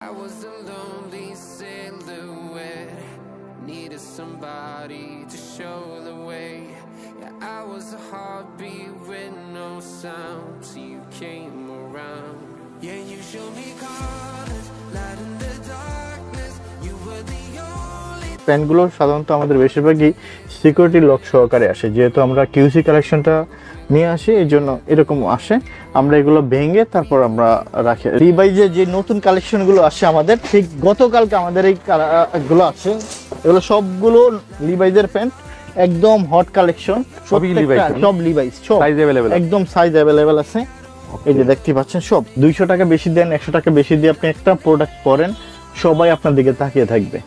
I was a lonely silhouette, needed somebody to show the way. Yeah, I was a heartbeat with no sound, so you came around. Yeah, you showed me colors, light in the darkness. You were the only. প্যান্টগুলো সাধারণত আমাদের বেশিরভাগই security lock সহকারে আসে, যেহেতু আমরা QC কালেকশনটা নিয়ে আসি, এই জন্য এরকম আসে। আমরা এগুলো ভেঙে তারপর আমরা রাখি। লিভাইজের যে নতুন কালেকশনগুলো আসে আমাদের, ঠিক গতকালকে আমাদের এইগুলো আছে, এগুলো সবগুলো লিভাইজের প্যান্ট, একদম হট কালেকশন, সবই লিভাইজ, সব লিভাইজ, সাইজ अवेलेबल, একদম সাইজ अवेलेबल আছে। এই যে দেখতে পাচ্ছেন, সব 200 টাকা বেশি দেন, 100 টাকা বেশি দিয়ে আপনি একটা প্রোডাক্ট পরেন, সবাই আপনার দিকে তাকিয়ে থাকবে,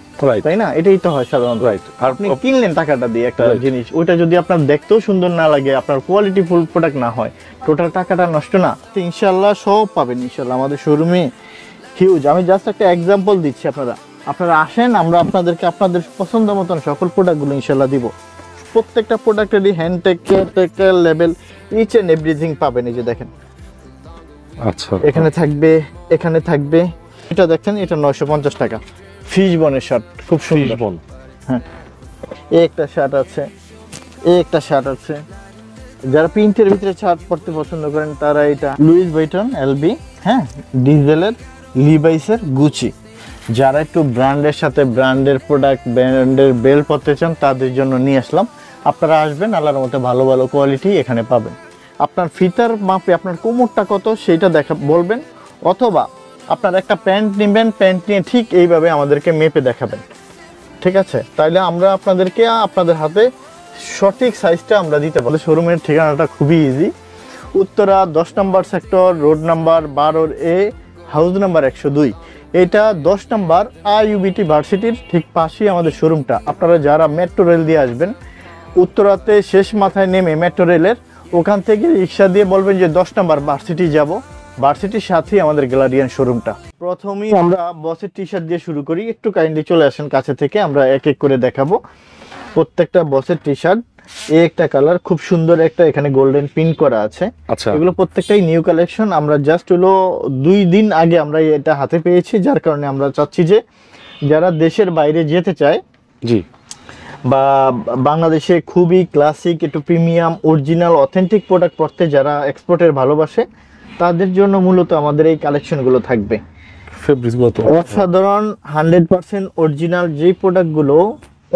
তাই না? এটাই তো হয় সাধারণত। আর আপনি কিনলেন টাকাটা দিয়ে একটা জিনিস, ওইটা যদি আপনার দেখতেও সুন্দর না লাগে, আপনার কোয়ালিটি ফুল প্রোডাক্ট না হয়, টোটাল টাকাটা নষ্ট না। তো ইনশাআল্লাহ সব পাবেন ইনশাআল্লাহ আমাদের শোরুমে, হিউজ। আমি জাস্ট একটা এক্সাম্পল দিচ্ছি, আপনারা আসেন, আমরা আপনাদেরকে আপনাদের পছন্দ মতন সকল প্রোডাক্টগুলো ইনশাআল্লাহ দিব। প্রত্যেকটা প্রোডাক্টেরই হ্যান্ড টেক লেভেল, ইচ এন্ড এভরিথিং পাবেন। এই যে দেখেন, আচ্ছা, এখানে থাকবে এটা দেখেন, এটা 950 টাকা, ফিশ বনের শার্ট, খুব সুন্দর। হ্যাঁ, একটা শার্ট আছে, যারা প্রিন্টের ভিতরে শার্ট পরতে পছন্দ করেন তারা এটা লুইস ভাইটন এলবি, হ্যাঁ, ডিজেলের, লিভাইসের, গুচি। যারা একটু ব্র্যান্ডের সাথে ব্র্যান্ডের প্রোডাক্ট, ব্র্যান্ডের বেল পরতে চান, তাদের জন্য নিয়ে আসলাম। আপনারা আসবেন, আল্লাহর মতে ভালো ভালো কোয়ালিটি এখানে পাবেন। আপনার ফিতার মাপে আপনার কোমরটা কত সেইটা বলবেন, অথবা আপনার একটা প্যান্ট নেবেন, প্যান্ট নিয়ে ঠিক এইভাবে আমাদেরকে মেপে দেখাবেন, ঠিক আছে? তাইলে আমরা আপনাদেরকে আপনাদের হাতে সঠিক সাইজটা আমরা দিতে পারি। শোরুমের ঠিকানাটা খুবই easy, Uttara 10 number sector, road number 12A, house number 102। এটা 10 নম্বর IUBT ভার্সিটির ঠিক পাশেই আমাদের শোরুমটা। আপনারা যারা মেট্রো রেল দিয়ে আসবেন, উত্তরাতে শেষ মাথায় নেমে মেট্রো রেলের ওখান থেকে রিক্সা দিয়ে বলবেন যে 10 নম্বর ভার্সিটি যাব, ভার্সিটির সাথেই আমাদের গ্যালারিয়ান শোরুমটা। প্রথমেই আমরা বসের টি শার্ট দিয়ে শুরু করি, একটু কাইন্ডলি চলে আসেন কাছে থেকে, আমরা এক এক করে দেখাবো প্রত্যেকটা বসের টি শার্ট। এই একটা কালার খুব সুন্দর, একটা এখানে গোল্ডেন পিন করা আছে। আচ্ছা, এগুলো প্রত্যেকটাই নিউ কালেকশন। আমরা জাস্ট হলো 2 দিন আগে আমরা এটা হাতে পেয়েছি, যার কারণে আমরা চাচ্ছি যে যারা দেশের বাইরে যেতে চায়, জি, বা বাংলাদেশে খুবই ক্লাসিক, একটু প্রিমিয়াম, অরিজিনাল, অথেন্টিক প্রোডাক্ট পড়তে যারা এক্সপোর্টের ভালোবাসে, তাদের জন্য মূলত আমাদের এই কালেকশনগুলো থাকবে। ফেব্রিক্সগুলো তো অসাধারণ, 100% অরিজিনাল। যে প্রোডাক্টগুলো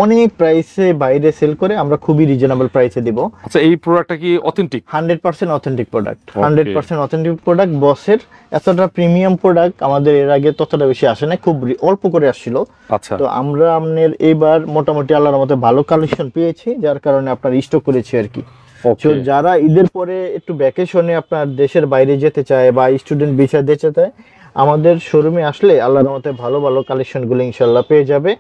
অনেক প্রাইসে বাইরে সেল করে, আমরা খুবই রিজনেবল প্রাইসে দিব। আচ্ছা, এই প্রোডাক্টটা কি authentic? 100% authentic product, 100% authentic product. বসের এতটা প্রিমিয়াম প্রোডাক্ট আমাদের এর আগে ততটা বেশি আসে না, খুব অল্প করে আসছিল। আচ্ছা, তো আমরা আপনার এবার মোটামুটি আল্লাহর মতে ভালো কালেকশন পেয়েছি, যার কারণে আপনার স্টক করেছি আর কি। যারা ঈদের পরে একটু ভ্যাকেশনে আপনার দেশের বাইরে যেতে চায় বা স্টুডেন্ট ভিসা যেতে চায়, আমাদের শোরুমে আসলে আল্লাহর মতে ভালো ভালো কালেকশনগুলো ইনশাআল্লাহ পেয়ে যাবে।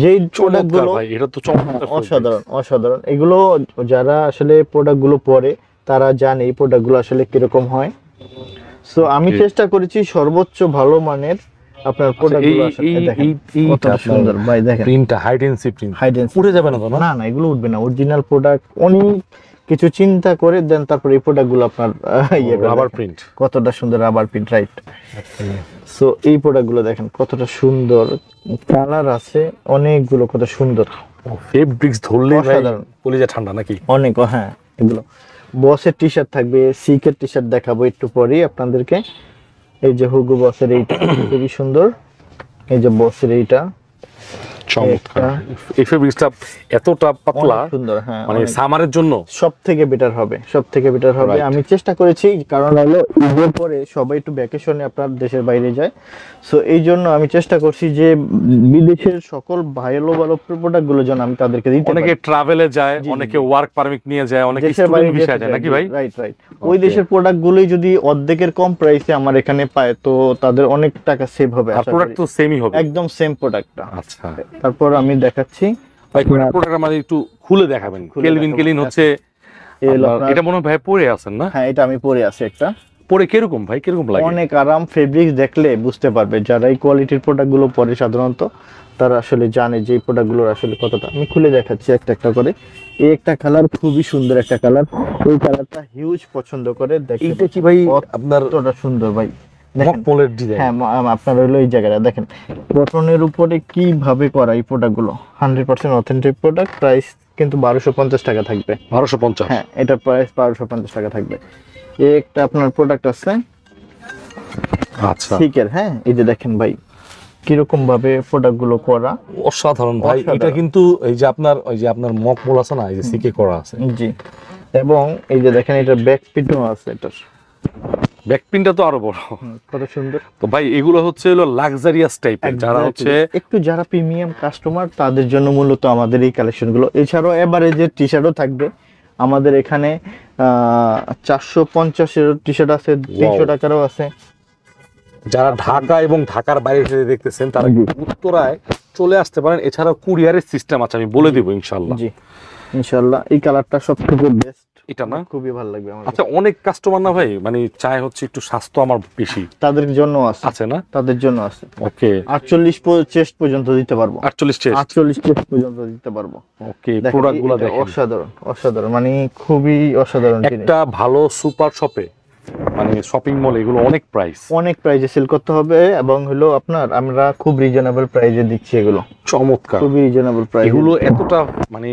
যেই প্রোডাক্টগুলো, এটা তো চমৎকার, অসাধারণ। এগুলো যারা আসলে প্রোডাক্টগুলো পরে তারা জানে এই প্রোডাক্টগুলো আসলে কিরকম হয়। সো আমি চেষ্টা করেছি সর্বোচ্চ ভালো মানের আপনার প্রোডাক্টগুলো আসলে দেখেন কত সুন্দর ভাই, দেখেন প্রিন্টটা হাইডেন্সি প্রিন্ট, উঠে যাবে না তো? না, এগুলো উঠবে না। অরিজিনাল প্রোডাক্ট, অনেক কিছু চিন্তা করে দেন, তারপর এই প্রোডাক্টগুলো আপনার রাবার প্রিন্ট, কতটা সুন্দর রাবার প্রিন্ট, রাইট? সো এই প্রোডাক্টগুলো দেখেন কতটা সুন্দর, কালার আছে অনেকগুলো, কত সুন্দর। ফেব্রিক্স ধরলে কলিজা ঠান্ডা নাকি অনেক। হ্যাঁ, এগুলো বসের টি শার্ট থাকবে, সিকের টি শার্ট দেখাবো একটু পরেই আপনাদেরকে। এই যে হুগো বসের এইটা খুবই সুন্দর, এই যে বসের এইটা চমৎকার। এই ফেব্রিক্সটা এতটা পাতলা, সুন্দর, হ্যাঁ, মানে সামারের জন্য সবথেকে বেটার হবে। আমি চেষ্টা করেছি, কারণ হলো ঈদের পরে সবাই একটু ভ্যাকেশনে আপনার দেশের বাইরে যায়। সো এই জন্য আমি চেষ্টা করছি যে বিদেশের সকল ভালো ভালো প্রোডাক্ট গুলো যেন আমি তাদেরকে দিতে পারি। অনেকে ট্রাভেলে যায়, অনেকে ওয়ার্ক পারমিট নিয়ে যায়, অনেকে স্টুডেন্ট ভিসা যায় নাকি ভাই? রাইট। ওই দেশের প্রোডাক্ট গুলোই যদি অর্ধেকের কম প্রাইসে আমার এখানে পায়, তো তাদের অনেক টাকা সেভ হবে। আর প্রোডাক্ট তো সেমই হবে, একদম সেম প্রোডাক্টটা। আচ্ছা, তারপর আমি দেখাচ্ছি ভাই প্রোডাক্ট আমাদের একটু খুলে দেখাবেন। কেলভিন হচ্ছে, এটা মনে হয় ভাই পরে আছেন না? হ্যাঁ, এটা আমি পরে আছি একটা। পরে কিরকম ভাই, কিরকম লাগে? অনেক আরাম। ফেব্রিক্স দেখলে বুঝতে পারবে, যারা এই কোয়ালিটির প্রোডাক্ট গুলো পরে সাধারণত তারা আসলে জানে যে এই প্রোডাক্ট গুলোর আসলে কতটা। আমি খুলে দেখাচ্ছি একটা একটা করে। এই একটা কালার খুবই সুন্দর একটা কালার, এই কালারটা হিউজ পছন্দ করে। দেখেন এইটা কি ভাই আপনার? কতটা সুন্দর ভাই, মকমলের ডিজাইন। হ্যাঁ আপনার হলো এই জায়গাটা দেখেন কটনের উপরে কিভাবে করা এই প্রোডাক্টগুলো 100% অথেন্টিক প্রোডাক্ট। প্রাইস কিন্তু 1250 টাকা থাকবে। 1250? হ্যাঁ এটার প্রাইস 1250 টাকা থাকবে। একটা আপনার প্রোডাক্ট আছে আচ্ছা সিকের। হ্যাঁ এই যে দেখেন ভাই কিরকম ভাবে প্রোডাক্ট গুলো করা, অসাধারণ ভাই। এটা কিন্তু এই যে আপনার মকমল আছে না, এই যে সিকে করা আছে। জি, এবং এই যে দেখেন এটা ব্যাক পিনও আছে। এটার ব্যাকপিনটা তো আরো বড়, কত সুন্দর। তো ভাই এগুলো হচ্ছে হলো লাক্সারিয়াস টাইপের, যারা হচ্ছে একটু যারা প্রিমিয়াম কাস্টমার তাদের জন্য মূলত আমাদের এই কালেকশন গুলো। এছাড়াও এভারেজের টি শার্টও থাকবে আমাদের এখানে। 450 টি শার্ট আছে, 300 টাকারও আছে। যারা ঢাকা এবং ঢাকার বাইরে থেকে দেখতেছেন তারা উত্তরায় চলে আসতে পারেন। এছাড়াও কুরিয়ারের সিস্টেম আছে, আমি বলে দিব ইনশাআল্লাহ। জি ইনশাআল্লাহ। এই কালারটা সবথেকে বেস্ট, এটা না খুবই ভালো লাগবে আমার। আচ্ছা, অনেক কাস্টমার না ভাই মানে চায় হচ্ছে একটু স্বাস্থ্য আমার বেশি, তাদের জন্য আছে না? তাদের জন্য আছে। ওকে 48 চেস্ট পর্যন্ত দিতে পারবো। 48 চেস্ট 48 চেস্ট পর্যন্ত দিতে পারবো। ওকে প্রোডাক্টগুলো দেখেন অসাধারণ অসাধারণ, মানে খুবই অসাধারণ জিনিস। একটা ভালো সুপার শপে মানে শপিং মলে এগুলো অনেক প্রাইসে সেল করতে হবে, এবং হলো আপনার আমরা খুব রিজনেবল প্রাইসে দিচ্ছি এগুলো। চমৎকার, খুবই রিজনেবল প্রাইস। এগুলো এতটা মানে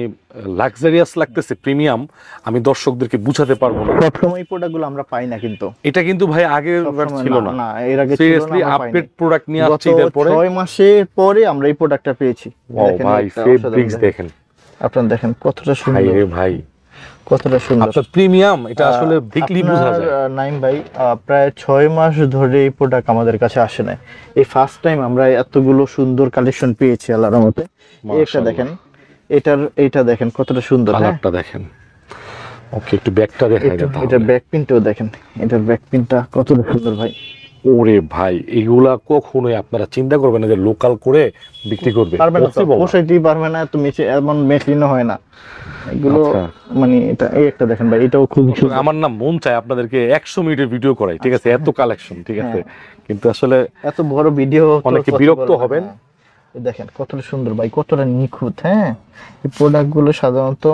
লাক্সারিয়াস লাগতেছে, প্রিমিয়াম, আমি দর্শকদেরকে বুঝাতে পারবো না। সব সময় প্রোডাক্টগুলো আমরা পাই না কিন্তু। এটা কিন্তু ভাই আগে ছিল না। না এর আগে ছিল না। সিরিয়াসলি আপডেট প্রোডাক্ট নিয়ে আসছে এর পরে 6 মাসের পরে আমরা এই প্রোডাক্টটা পেয়েছি। দেখেন ভাই ফেব্রিক্স দেখেন, আপনারা দেখেন কতটা সুন্দর। ভাই রে ভাই কতটা সুন্দর। আপনার প্রিমিয়াম এটা আসলে দেখলেই বোঝা যায়। নাইম ভাই প্রায় 6 মাস ধরে এই প্রোডাক্ট আমাদের কাছে আসে না। এই ফার্স্ট টাইম আমরা এতগুলো সুন্দর কালেকশন পেয়েছি আল্লাহর রহমতে। এটা দেখেন, এটা দেখেন কতটা সুন্দর। কালারটা দেখেন। ওকে একটু ব্যাকটা দেখাই দাও। এটা ব্যাক পিনটাও দেখেন, এটার ব্যাক পিনটা কতটা সুন্দর ভাই। ওরে ভাই এগুলা কখনোই আপনারা চিন্তা করবেন না যে লোকাল করে বিক্রি করবে, পারবে না, পোষাইতেই পারবে না। তো এমন মেশিনও হয় না এগুলো। মানে এটা এই একটা দেখেন ভাই, এটাও খুব সুন্দর। আমার না মন চায় আপনাদেরকে 100 মিনিটের ভিডিও করাই, ঠিক আছে, এত কালেকশন, ঠিক আছে, কিন্তু আসলে এত বড় ভিডিও অনেকে বিরক্ত হবেন। দেখেন কতটা সুন্দর ভাই, কতটা নিখুঁত। হ্যাঁ এই প্রোডাক্ট গুলো সাধারণত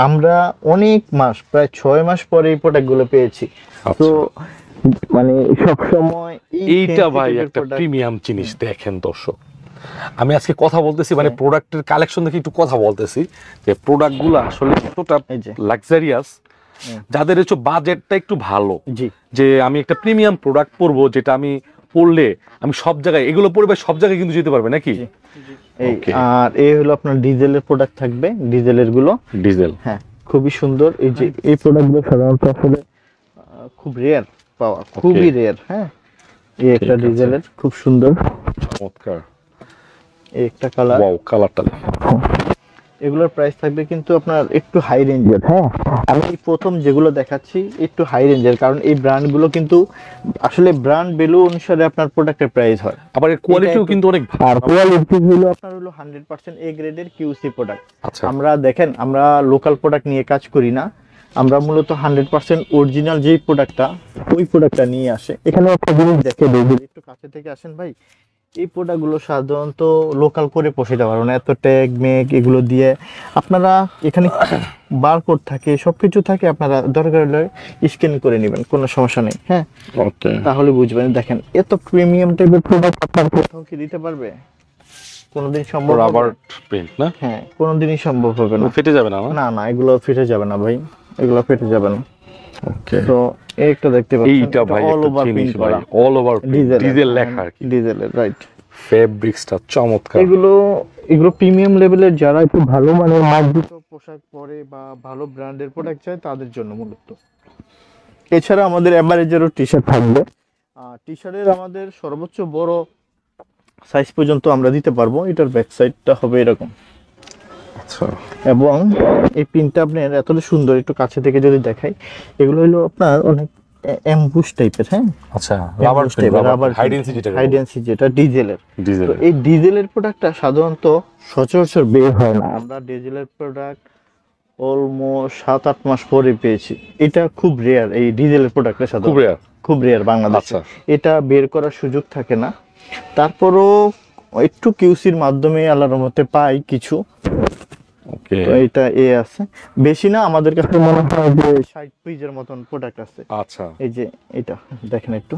আমরা অনেক মাস, প্রায় 6 মাস পরে এই প্রোডাক্ট গুলো পেয়েছি। তো মানে সব সময় এইটা ভাই একটা প্রিমিয়াম জিনিস। দেখেন দর্শক, আমি আজকে কথা বলতেছি মানে প্রোডাক্টের কালেকশন দেখে একটু কথা বলতেছি যে প্রোডাক্টগুলো আসলে কতটা লাক্সারিয়াস, যাদের হচ্ছে বাজেটটা একটু ভালো, যে আমি একটা প্রিমিয়াম প্রোডাক্ট পরবো, যেটা আমি পরলে আমি সব জায়গায় এগুলো পরবে, সব জায়গায় কিন্তু যেতে পারবে নাকি। আর এই হলো আপনার ডিজেলের প্রোডাক্ট থাকবে, ডিজেলের গুলো। ডিজেল হ্যাঁ খুবই সুন্দর। এই যে এই প্রোডাক্টগুলো সাধারণত আসলে খুব রেয়ার পাওয়া, খুবই রেয়ার। হ্যাঁ এই একটা ডিজেলের খুব সুন্দর চমৎকার এই একটা কালার। ওয়াও কালারটা দেখেন। এগুলোর প্রাইস থাকবে কিন্তু আপনার একটু হাই রেঞ্জের। হ্যাঁ আমি প্রথম যেগুলো দেখাচ্ছি একটু হাই রেঞ্জের, কারণ এই ব্র্যান্ডগুলো কিন্তু আসলে ব্র্যান্ড ভ্যালু অনুসারে আপনার প্রোডাক্টের প্রাইস হয়। আবার এর কোয়ালিটিও কিন্তু অনেক ভালো। আর কোয়ালিটি হলো আপনার হলো 100% এ গ্রেডের কিউসি প্রোডাক্ট। আচ্ছা আমরা দেখেন আমরা লোকাল প্রোডাক্ট নিয়ে কাজ করি না, আমরা মূলত 100% অরিজিনাল যেই প্রোডাক্টটা ওই প্রোডাক্টটা নিয়ে আসে। এখানে একটা জিনিস দেখে দেখবেন, একটু কাছে থেকে আসেন ভাই। এই প্রোডাক্টগুলো সাধারণত লোকাল করে পোষাইতে পারবো না, এত ট্যাগ মেগ এগুলো দিয়ে। আপনারা এখানে বারকোড থাকে, সবকিছু থাকে, আপনারা দরকার হলে স্ক্যান করে নেবেন, কোনো সমস্যা নেই। হ্যাঁ তাহলে বুঝবেন। দেখেন এত প্রিমিয়াম টাইপের প্রোডাক্ট আপনার কোথাও কি দিতে পারবে? কোনোদিন সম্ভব হবে রাবার প্রিন্ট না? হ্যাঁ কোনোদিনই সম্ভব হবে না। ফেটে যাবে না? না না এগুলো ফেটে যাবে না ভাই, এগুলো ফেটে যাবে না। ওকে তো একটা দেখতে পাচ্ছেন, এইটা ভাই অল ওভার প্রিন্ট করা, অল ওভার ডিজেল লেখা আর কি, ডিজেলের রাইট। ফেব্রিক্সটা চমৎকার। এগুলো প্রিমিয়াম লেভেলের, যারা একটু ভালো মানের মার্জিত পোশাক পরে বা ভালো ব্র্যান্ডের প্রোডাক্ট চায় তাদের জন্য মূলত। এছাড়া আমাদের এভারেজেরও টি শার্ট থাকবে। টি শার্টের আমাদের সর্বোচ্চ বড় সাইজ পর্যন্ত আমরা দিতে পারবো। এটার ব্যাক সাইডটা হবে এরকম। আচ্ছা এবং এই পিনটা আপনার এতটা সুন্দর, একটু কাছে থেকে যদি দেখাই, এগুলো হলো আপনার অনেক এমবুশ টাইপের। হ্যাঁ আচ্ছা রাবার হাই ডেনসিটি যেটা ডিজেলের। তো এই ডিজেলের প্রোডাক্টটা সাধারণত সচরাচর বের হয় না। আমরা ডিজেলের প্রোডাক্ট অলমোস্ট 7-8 মাস পরে পেয়েছি। এটা খুব রেয়ার, এই ডিজেলের প্রোডাক্টটা সাধারণত খুব রেয়ার বাংলাদেশে। এটা বের করার সুযোগ থাকে না। তারপরও একটু কিউসির মাধ্যমে আল্লাহর রহমতে পাই কিছু। ওকে তো এটা আছে বেশি না, আমাদের কাছে মনে হয় যে 60 পিসের মতন প্রোডাক্ট আছে। আচ্ছা এই যে এটা দেখেন একটু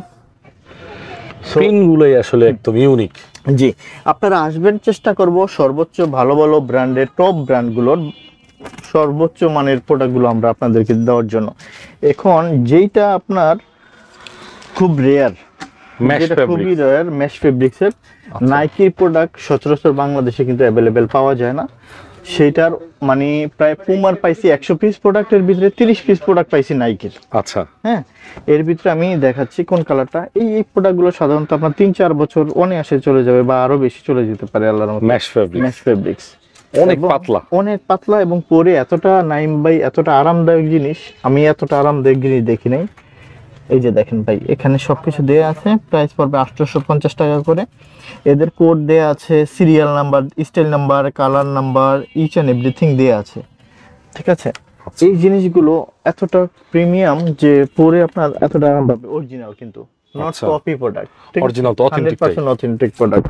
প্রিন্টগুলোই আসলে একদম ইউনিক। জি, আপনারা আসবেন, চেষ্টা করব সর্বোচ্চ ভালো ভালো ব্র্যান্ডের টপ ব্র্যান্ডগুলোর সর্বোচ্চ মানের প্রোডাক্টগুলো আমরা আপনাদেরকে দেওয়ার জন্য। এখন যেইটা আপনার খুব রেয়ার, যেটা খুবই রেয়ার, মেশ ফেব্রিক্সের নাইকির প্রোডাক্ট সচরাচর বাংলাদেশে কিন্তু অ্যাভেলেবেল পাওয়া যায় না। সেইটার মানে প্রায় পুমার পাইছি 100 পিস প্রোডাক্টের ভিতরে 30 পিস প্রোডাক্ট পাইছি নাইকির। আচ্ছা, হ্যাঁ, এর ভিতরে আমি দেখাচ্ছি কোন কালারটা। এই প্রোডাক্টগুলো সাধারণত আপনার 3-4 বছর অনায়াসে চলে যাবে বা আরো বেশি চলে যেতে পারে আল্লাহর রহমতে। মেশ ফেব্রিক্স অনেক পাতলা, অনেক পাতলা এবং পরে এতটা নাইম ভাই এতটা আরামদায়ক জিনিস আমি এতটা আরামদায়ক জিনিস দেখি নাই। এই যে দেখেন ভাই, এখানে সবকিছু দেয়া আছে, প্রাইস পড়বে 850 টাকা করে। এদের কোড দেয়া আছে, serial number, style number, colour number, each and everything দেয়া আছে, ঠিক আছে। এই জিনিসগুলো এতটা প্রিমিয়াম যে পরে আপনার এতটা আরাম পাবে। অরিজিনাল কিন্তু, নট কপি প্রোডাক্ট, অরিজিনাল তো অথেন্টিক 100% অথেন্টিক প্রোডাক্ট।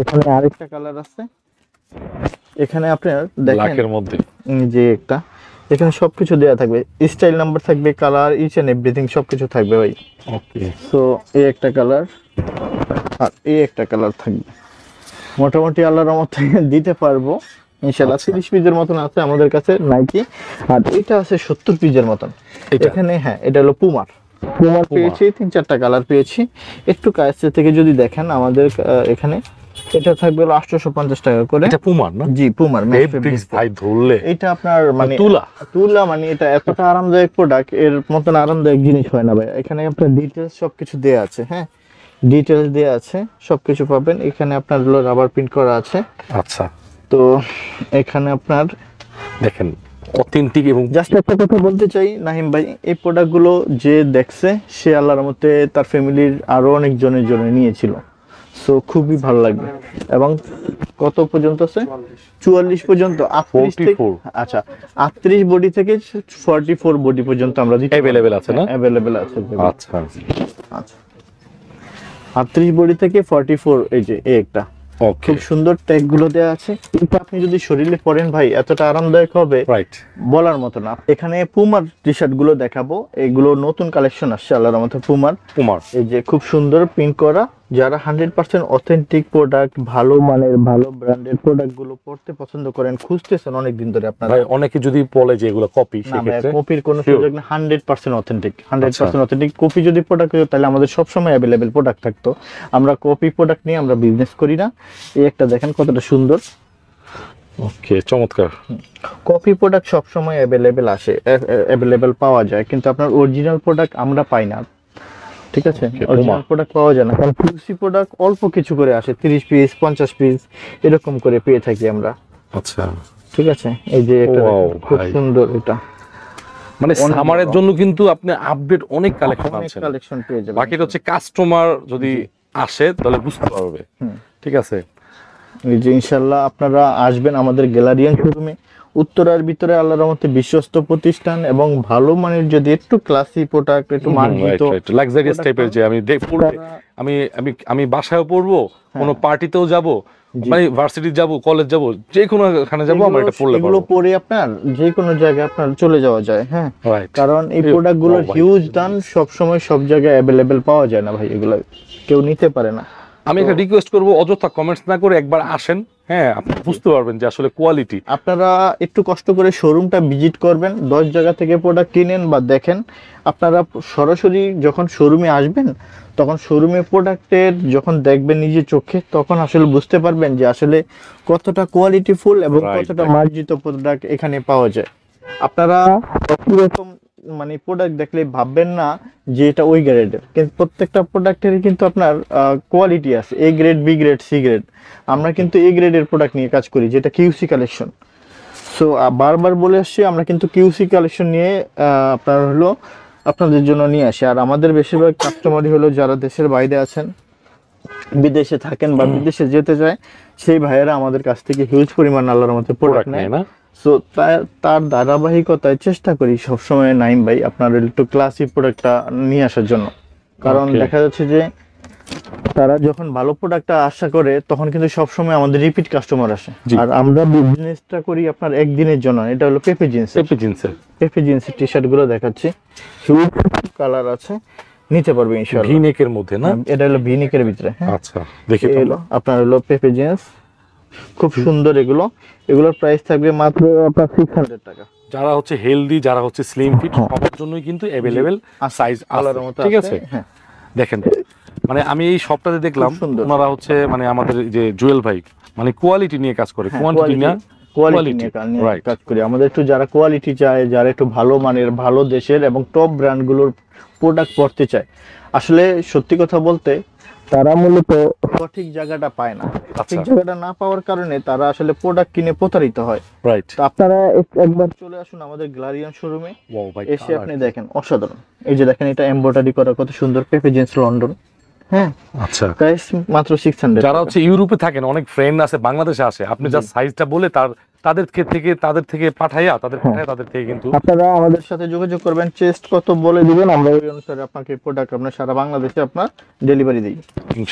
এখানে আরেকটা কালার আছে, এখানে আপনার দেখেন ব্ল্যাকের মধ্যে যে একটা, এখানে সবকিছু দেয়া থাকবে, স্টাইল নাম্বার থাকবে, কালার, ইচ এন্ড এভরিথিং সবকিছু থাকবে ভাই। ওকে, সো এই একটা কালার আর এই একটা কালার থাকবে। মোটামুটি আল্লাহর রহমতে দিতে পারবো ইনশাআল্লাহ। 30 পিসের মতন আছে আমাদের কাছে নাইকি, আর এটা আছে 70 পিসের মতন। এখানে হ্যাঁ, এটা হলো পুমার পেয়েছি, 3-4টা কালার পেয়েছি। একটু কাছে থেকে যদি দেখেন আমাদের এখানে এটা থাকবে 850 টাকা করে। এটা পুমার না? জি, পুমার ফেব্রিক্স ভাই ধরলে এটা আপনার মানে তুলা মানে এটা এতটা আরামদায়ক প্রোডাক্ট, এর মতন আরামদায়ক জিনিস হয় না ভাই। এখানে আপনার ডিটেইলস সবকিছু দেয়া আছে, হ্যাঁ ডিটেইলস দেয়া আছে, সবকিছু পাবেন এখানে। আপনার হলো রাবার প্রিন্ট করা আছে। আচ্ছা, তো এখানে আপনার দেখেন অথেন্টিক। এবং জাস্ট একটা কথা বলতে চাই নাহিম ভাই, এই প্রোডাক্টগুলো যে দেখছে সে আল্লাহর রহমতে তার ফ্যামিলির আরো অনেক জনের জন্য নিয়েছিল। সো খুবই ভালো লাগবে। এবং কত পর্যন্ত আছে? 44 পর্যন্ত, 44। আচ্ছা, 38 বডি থেকে 44 বডি পর্যন্ত আমরা দিতে अवेलेबल আছে না? अवेलेबल আছে। আচ্ছা আচ্ছা, 38 বডি থেকে 44। এই যে এই একটা খুব সুন্দর ট্যাগ গুলো দেওয়া আছে। কিন্তু আপনি যদি শরীরে পরেন ভাই এতটা আরামদায়ক হবে রাইট, বলার মতো না। এখানে পুমার টি-শার্ট গুলো দেখাবো, এগুলো নতুন কালেকশন আসছে আল্লাহর রহমতে। পুমার এই যে খুব সুন্দর প্রিন্ট করা, যারা 100% অথেন্টিক প্রোডাক্ট, ভালো মানের ভালো ব্র্যান্ডের প্রোডাক্ট গুলো পড়তে পছন্দ করেন, খুঁজতেছেন অনেক দিন ধরে আপনারা। ভাই অনেকে যদি বলে যে এগুলো কপি, সেক্ষেত্রে কপির কোনো সুযোগ নেই, 100% অথেন্টিক। 100% অথেন্টিক। কপি যদি প্রোডাক্ট হতো তাহলে আমাদের সব সময় अवेलेबल প্রোডাক্ট থাকতো। আমরা কপি প্রোডাক্ট নিয়ে আমরা বিজনেস করি না। এই একটা দেখেন কতটা সুন্দর। ওকে, চমৎকার। কপি প্রোডাক্ট সব সময় अवेलेबल আসে, अवेलेबल পাওয়া যায়, কিন্তু আপনার অরিজিনাল প্রোডাক্ট আমরা পাই না, ঠিক আছে। অরিজিনাল প্রোডাক্ট পাওয়া যায় না, কারণ কিউসি প্রোডাক্ট অল্প কিছু করে আসে, 30 পিস 50 পিস এরকম করে পেয়ে থাকি আমরা। আচ্ছা, ঠিক আছে। এই যে এটা খুব সুন্দর, এটা মানে সামারের জন্য কিন্তু আপনি আপডেট অনেক কালেকশন আছেন, কালেকশন পেয়ে যাবেন। বাকিটা হচ্ছে কাস্টমার যদি আসে তাহলে বুঝতে পারবে। ঠিক আছে। এই যে ইনশাআল্লাহ আপনারা আসবেন আমাদের গ্যালারিয়ান শোরুমে, উত্তরার ভিতরে আল্লাহর রহমতে বিশ্বস্ত প্রতিষ্ঠান, এবং ভালো মানের যদি একটু ক্লাসি প্রোডাক্ট, একটু মার্জিত লাক্সারিয়াস টাইপের, যে আমি আমি বাসায়ও পরবো, কোনো পার্টিতেও যাব, মানে ভার্সিটি যাব, কলেজ যাব, যে কোনো এখানে যাব, আমরা এটা পরলে এগুলো পরে আপনার যে কোনো জায়গায় আপনার চলে যাওয়া যায়। হ্যাঁ, কারণ এই প্রোডাক্টগুলোর হিউজ দাম, সব সময় সব জায়গায় अवेलेबल পাওয়া যায় না ভাই, এগুলো কেউ নিতে পারে না। আমি একটা রিকোয়েস্ট করব, অযথা কমেন্টস না করে একবার আসেন। হ্যাঁ, আপনি বুঝতে পারবেন যে আসলে কোয়ালিটি। আপনারা একটু কষ্ট করে শোরুমটা ভিজিট করবেন, 10 জায়গা থেকে প্রোডাক্ট কিনেন বা দেখেন। আপনারা সরাসরি যখন শোরুমে আসবেন, তখন শোরুমে প্রোডাক্টের যখন দেখবেন নিজে চোখে, তখন আসলে বুঝতে পারবেন যে আসলে কতটা কোয়ালিটিফুল এবং কতটা মার্জিত প্রোডাক্ট এখানে পাওয়া যায়। আপনারা এরকম মানে প্রোডাক্ট দেখলে ভাববেন না যে এটা ওই গ্রেডের, কিন্তু প্রত্যেকটা প্রোডাক্টের কিন্তু আপনার কোয়ালিটি আছে, A grade, B grade, C grade. আমরা কিন্তু এ গ্রেডের প্রোডাক্ট নিয়ে কাজ করি, যেটা কিউসি কালেকশন। সো বারবার বলে আসছি, আমরা কিন্তু কিউসি কালেকশন নিয়ে আপনার হলো আপনাদের জন্য নিয়ে আসি। আর আমাদের বেশিরভাগ কাস্টমারই হলো যারা দেশের বাইরে আছেন, বিদেশে থাকেন বা বিদেশে যেতে চায়, সেই ভাইয়েরা আমাদের কাছ থেকে হিউজ পরিমাণ আল্লাহর মধ্যে প্রোডাক্ট নেয় না। সো তার ধারাবাহিকতায় চেষ্টা করি সবসময় নাইম ভাই আপনার একটু ক্লাসি প্রোডাক্টটা নিয়ে আসার জন্য। কারণ দেখা যাচ্ছে যে তারা যখন ভালো প্রোডাক্টটা আশা করে, তখন কিন্তু সবসময় আমাদের রিপিট কাস্টমার আসে। আর আমরা বিজনেসটা করি আপনার একদিনের জন্য। এটা হলো পেপে জিন্সের টি-শার্ট গুলো দেখাচ্ছি, হিউজ কালার আছে। নিতে পারবে ইনশাআল্লাহ। ভি নেকের মধ্যে না, এটা হলো ভি নেকের ভিতরে। হ্যাঁ আচ্ছা দেখি তো। এলো আপনার হলো পেপে জিন্স, খুব সুন্দর এগুলো। এগুলোর প্রাইস থাকবে মাত্র আপনার 600 টাকা। যারা হচ্ছে হেলদি, যারা হচ্ছে স্লিম ফিট, সবার জন্যই কিন্তু अवेलेबल সাইজ আলাদা মতো, ঠিক আছে। হ্যাঁ দেখেন মানে আমি এই শপটাতে দেখলাম ওনারা হচ্ছে মানে আমাদের যে জুয়েল ভাই মানে কোয়ালিটি নিয়ে কাজ করে, কোয়ান্টিটি না কোয়ালিটি নিয়ে কাজ করি। আমাদের একটু যারা কোয়ালিটি চায়, যারা একটু ভালো মানের, ভালো দেশের এবং টপ ব্র্যান্ডগুলোর প্রোডাক্ট পড়তে চায়, আসলে সত্যি কথা বলতে তারা মূলত সঠিক জায়গাটা পায় না। সঠিক জায়গাটা না পাওয়ার কারণে তারা আসলে প্রোডাক্ট কিনে প্রতারিত হয়। রাইট। তো আপনারা একবার চলে আসুন আমাদের গ্লারিয়ান শোরুমে, এসে আপনি দেখেন অসাধারণ। এই যে দেখেন এটা এমব্রয়ডারি করা কত সুন্দর, পেপে জিন্স লন্ডন। হ্যাঁ আচ্ছা, প্রাইস মাত্র 600। যারা হচ্ছে ইউরোপে থাকেন, অনেক ফ্রেন্ড আছে বাংলাদেশে আসে, আপনি যা সাইজটা বলে তাদের থেকে পাঠাইয়া তাদের থেকে কিন্তু আপনারা আমাদের সাথে যোগাযোগ করবেন, চেস্ট কত বলে দিবেন, আমরা ওই অনুসারে আপনাকে প্রোডাক্ট আপনার সারা বাংলাদেশে আপনার ডেলিভারি দিই।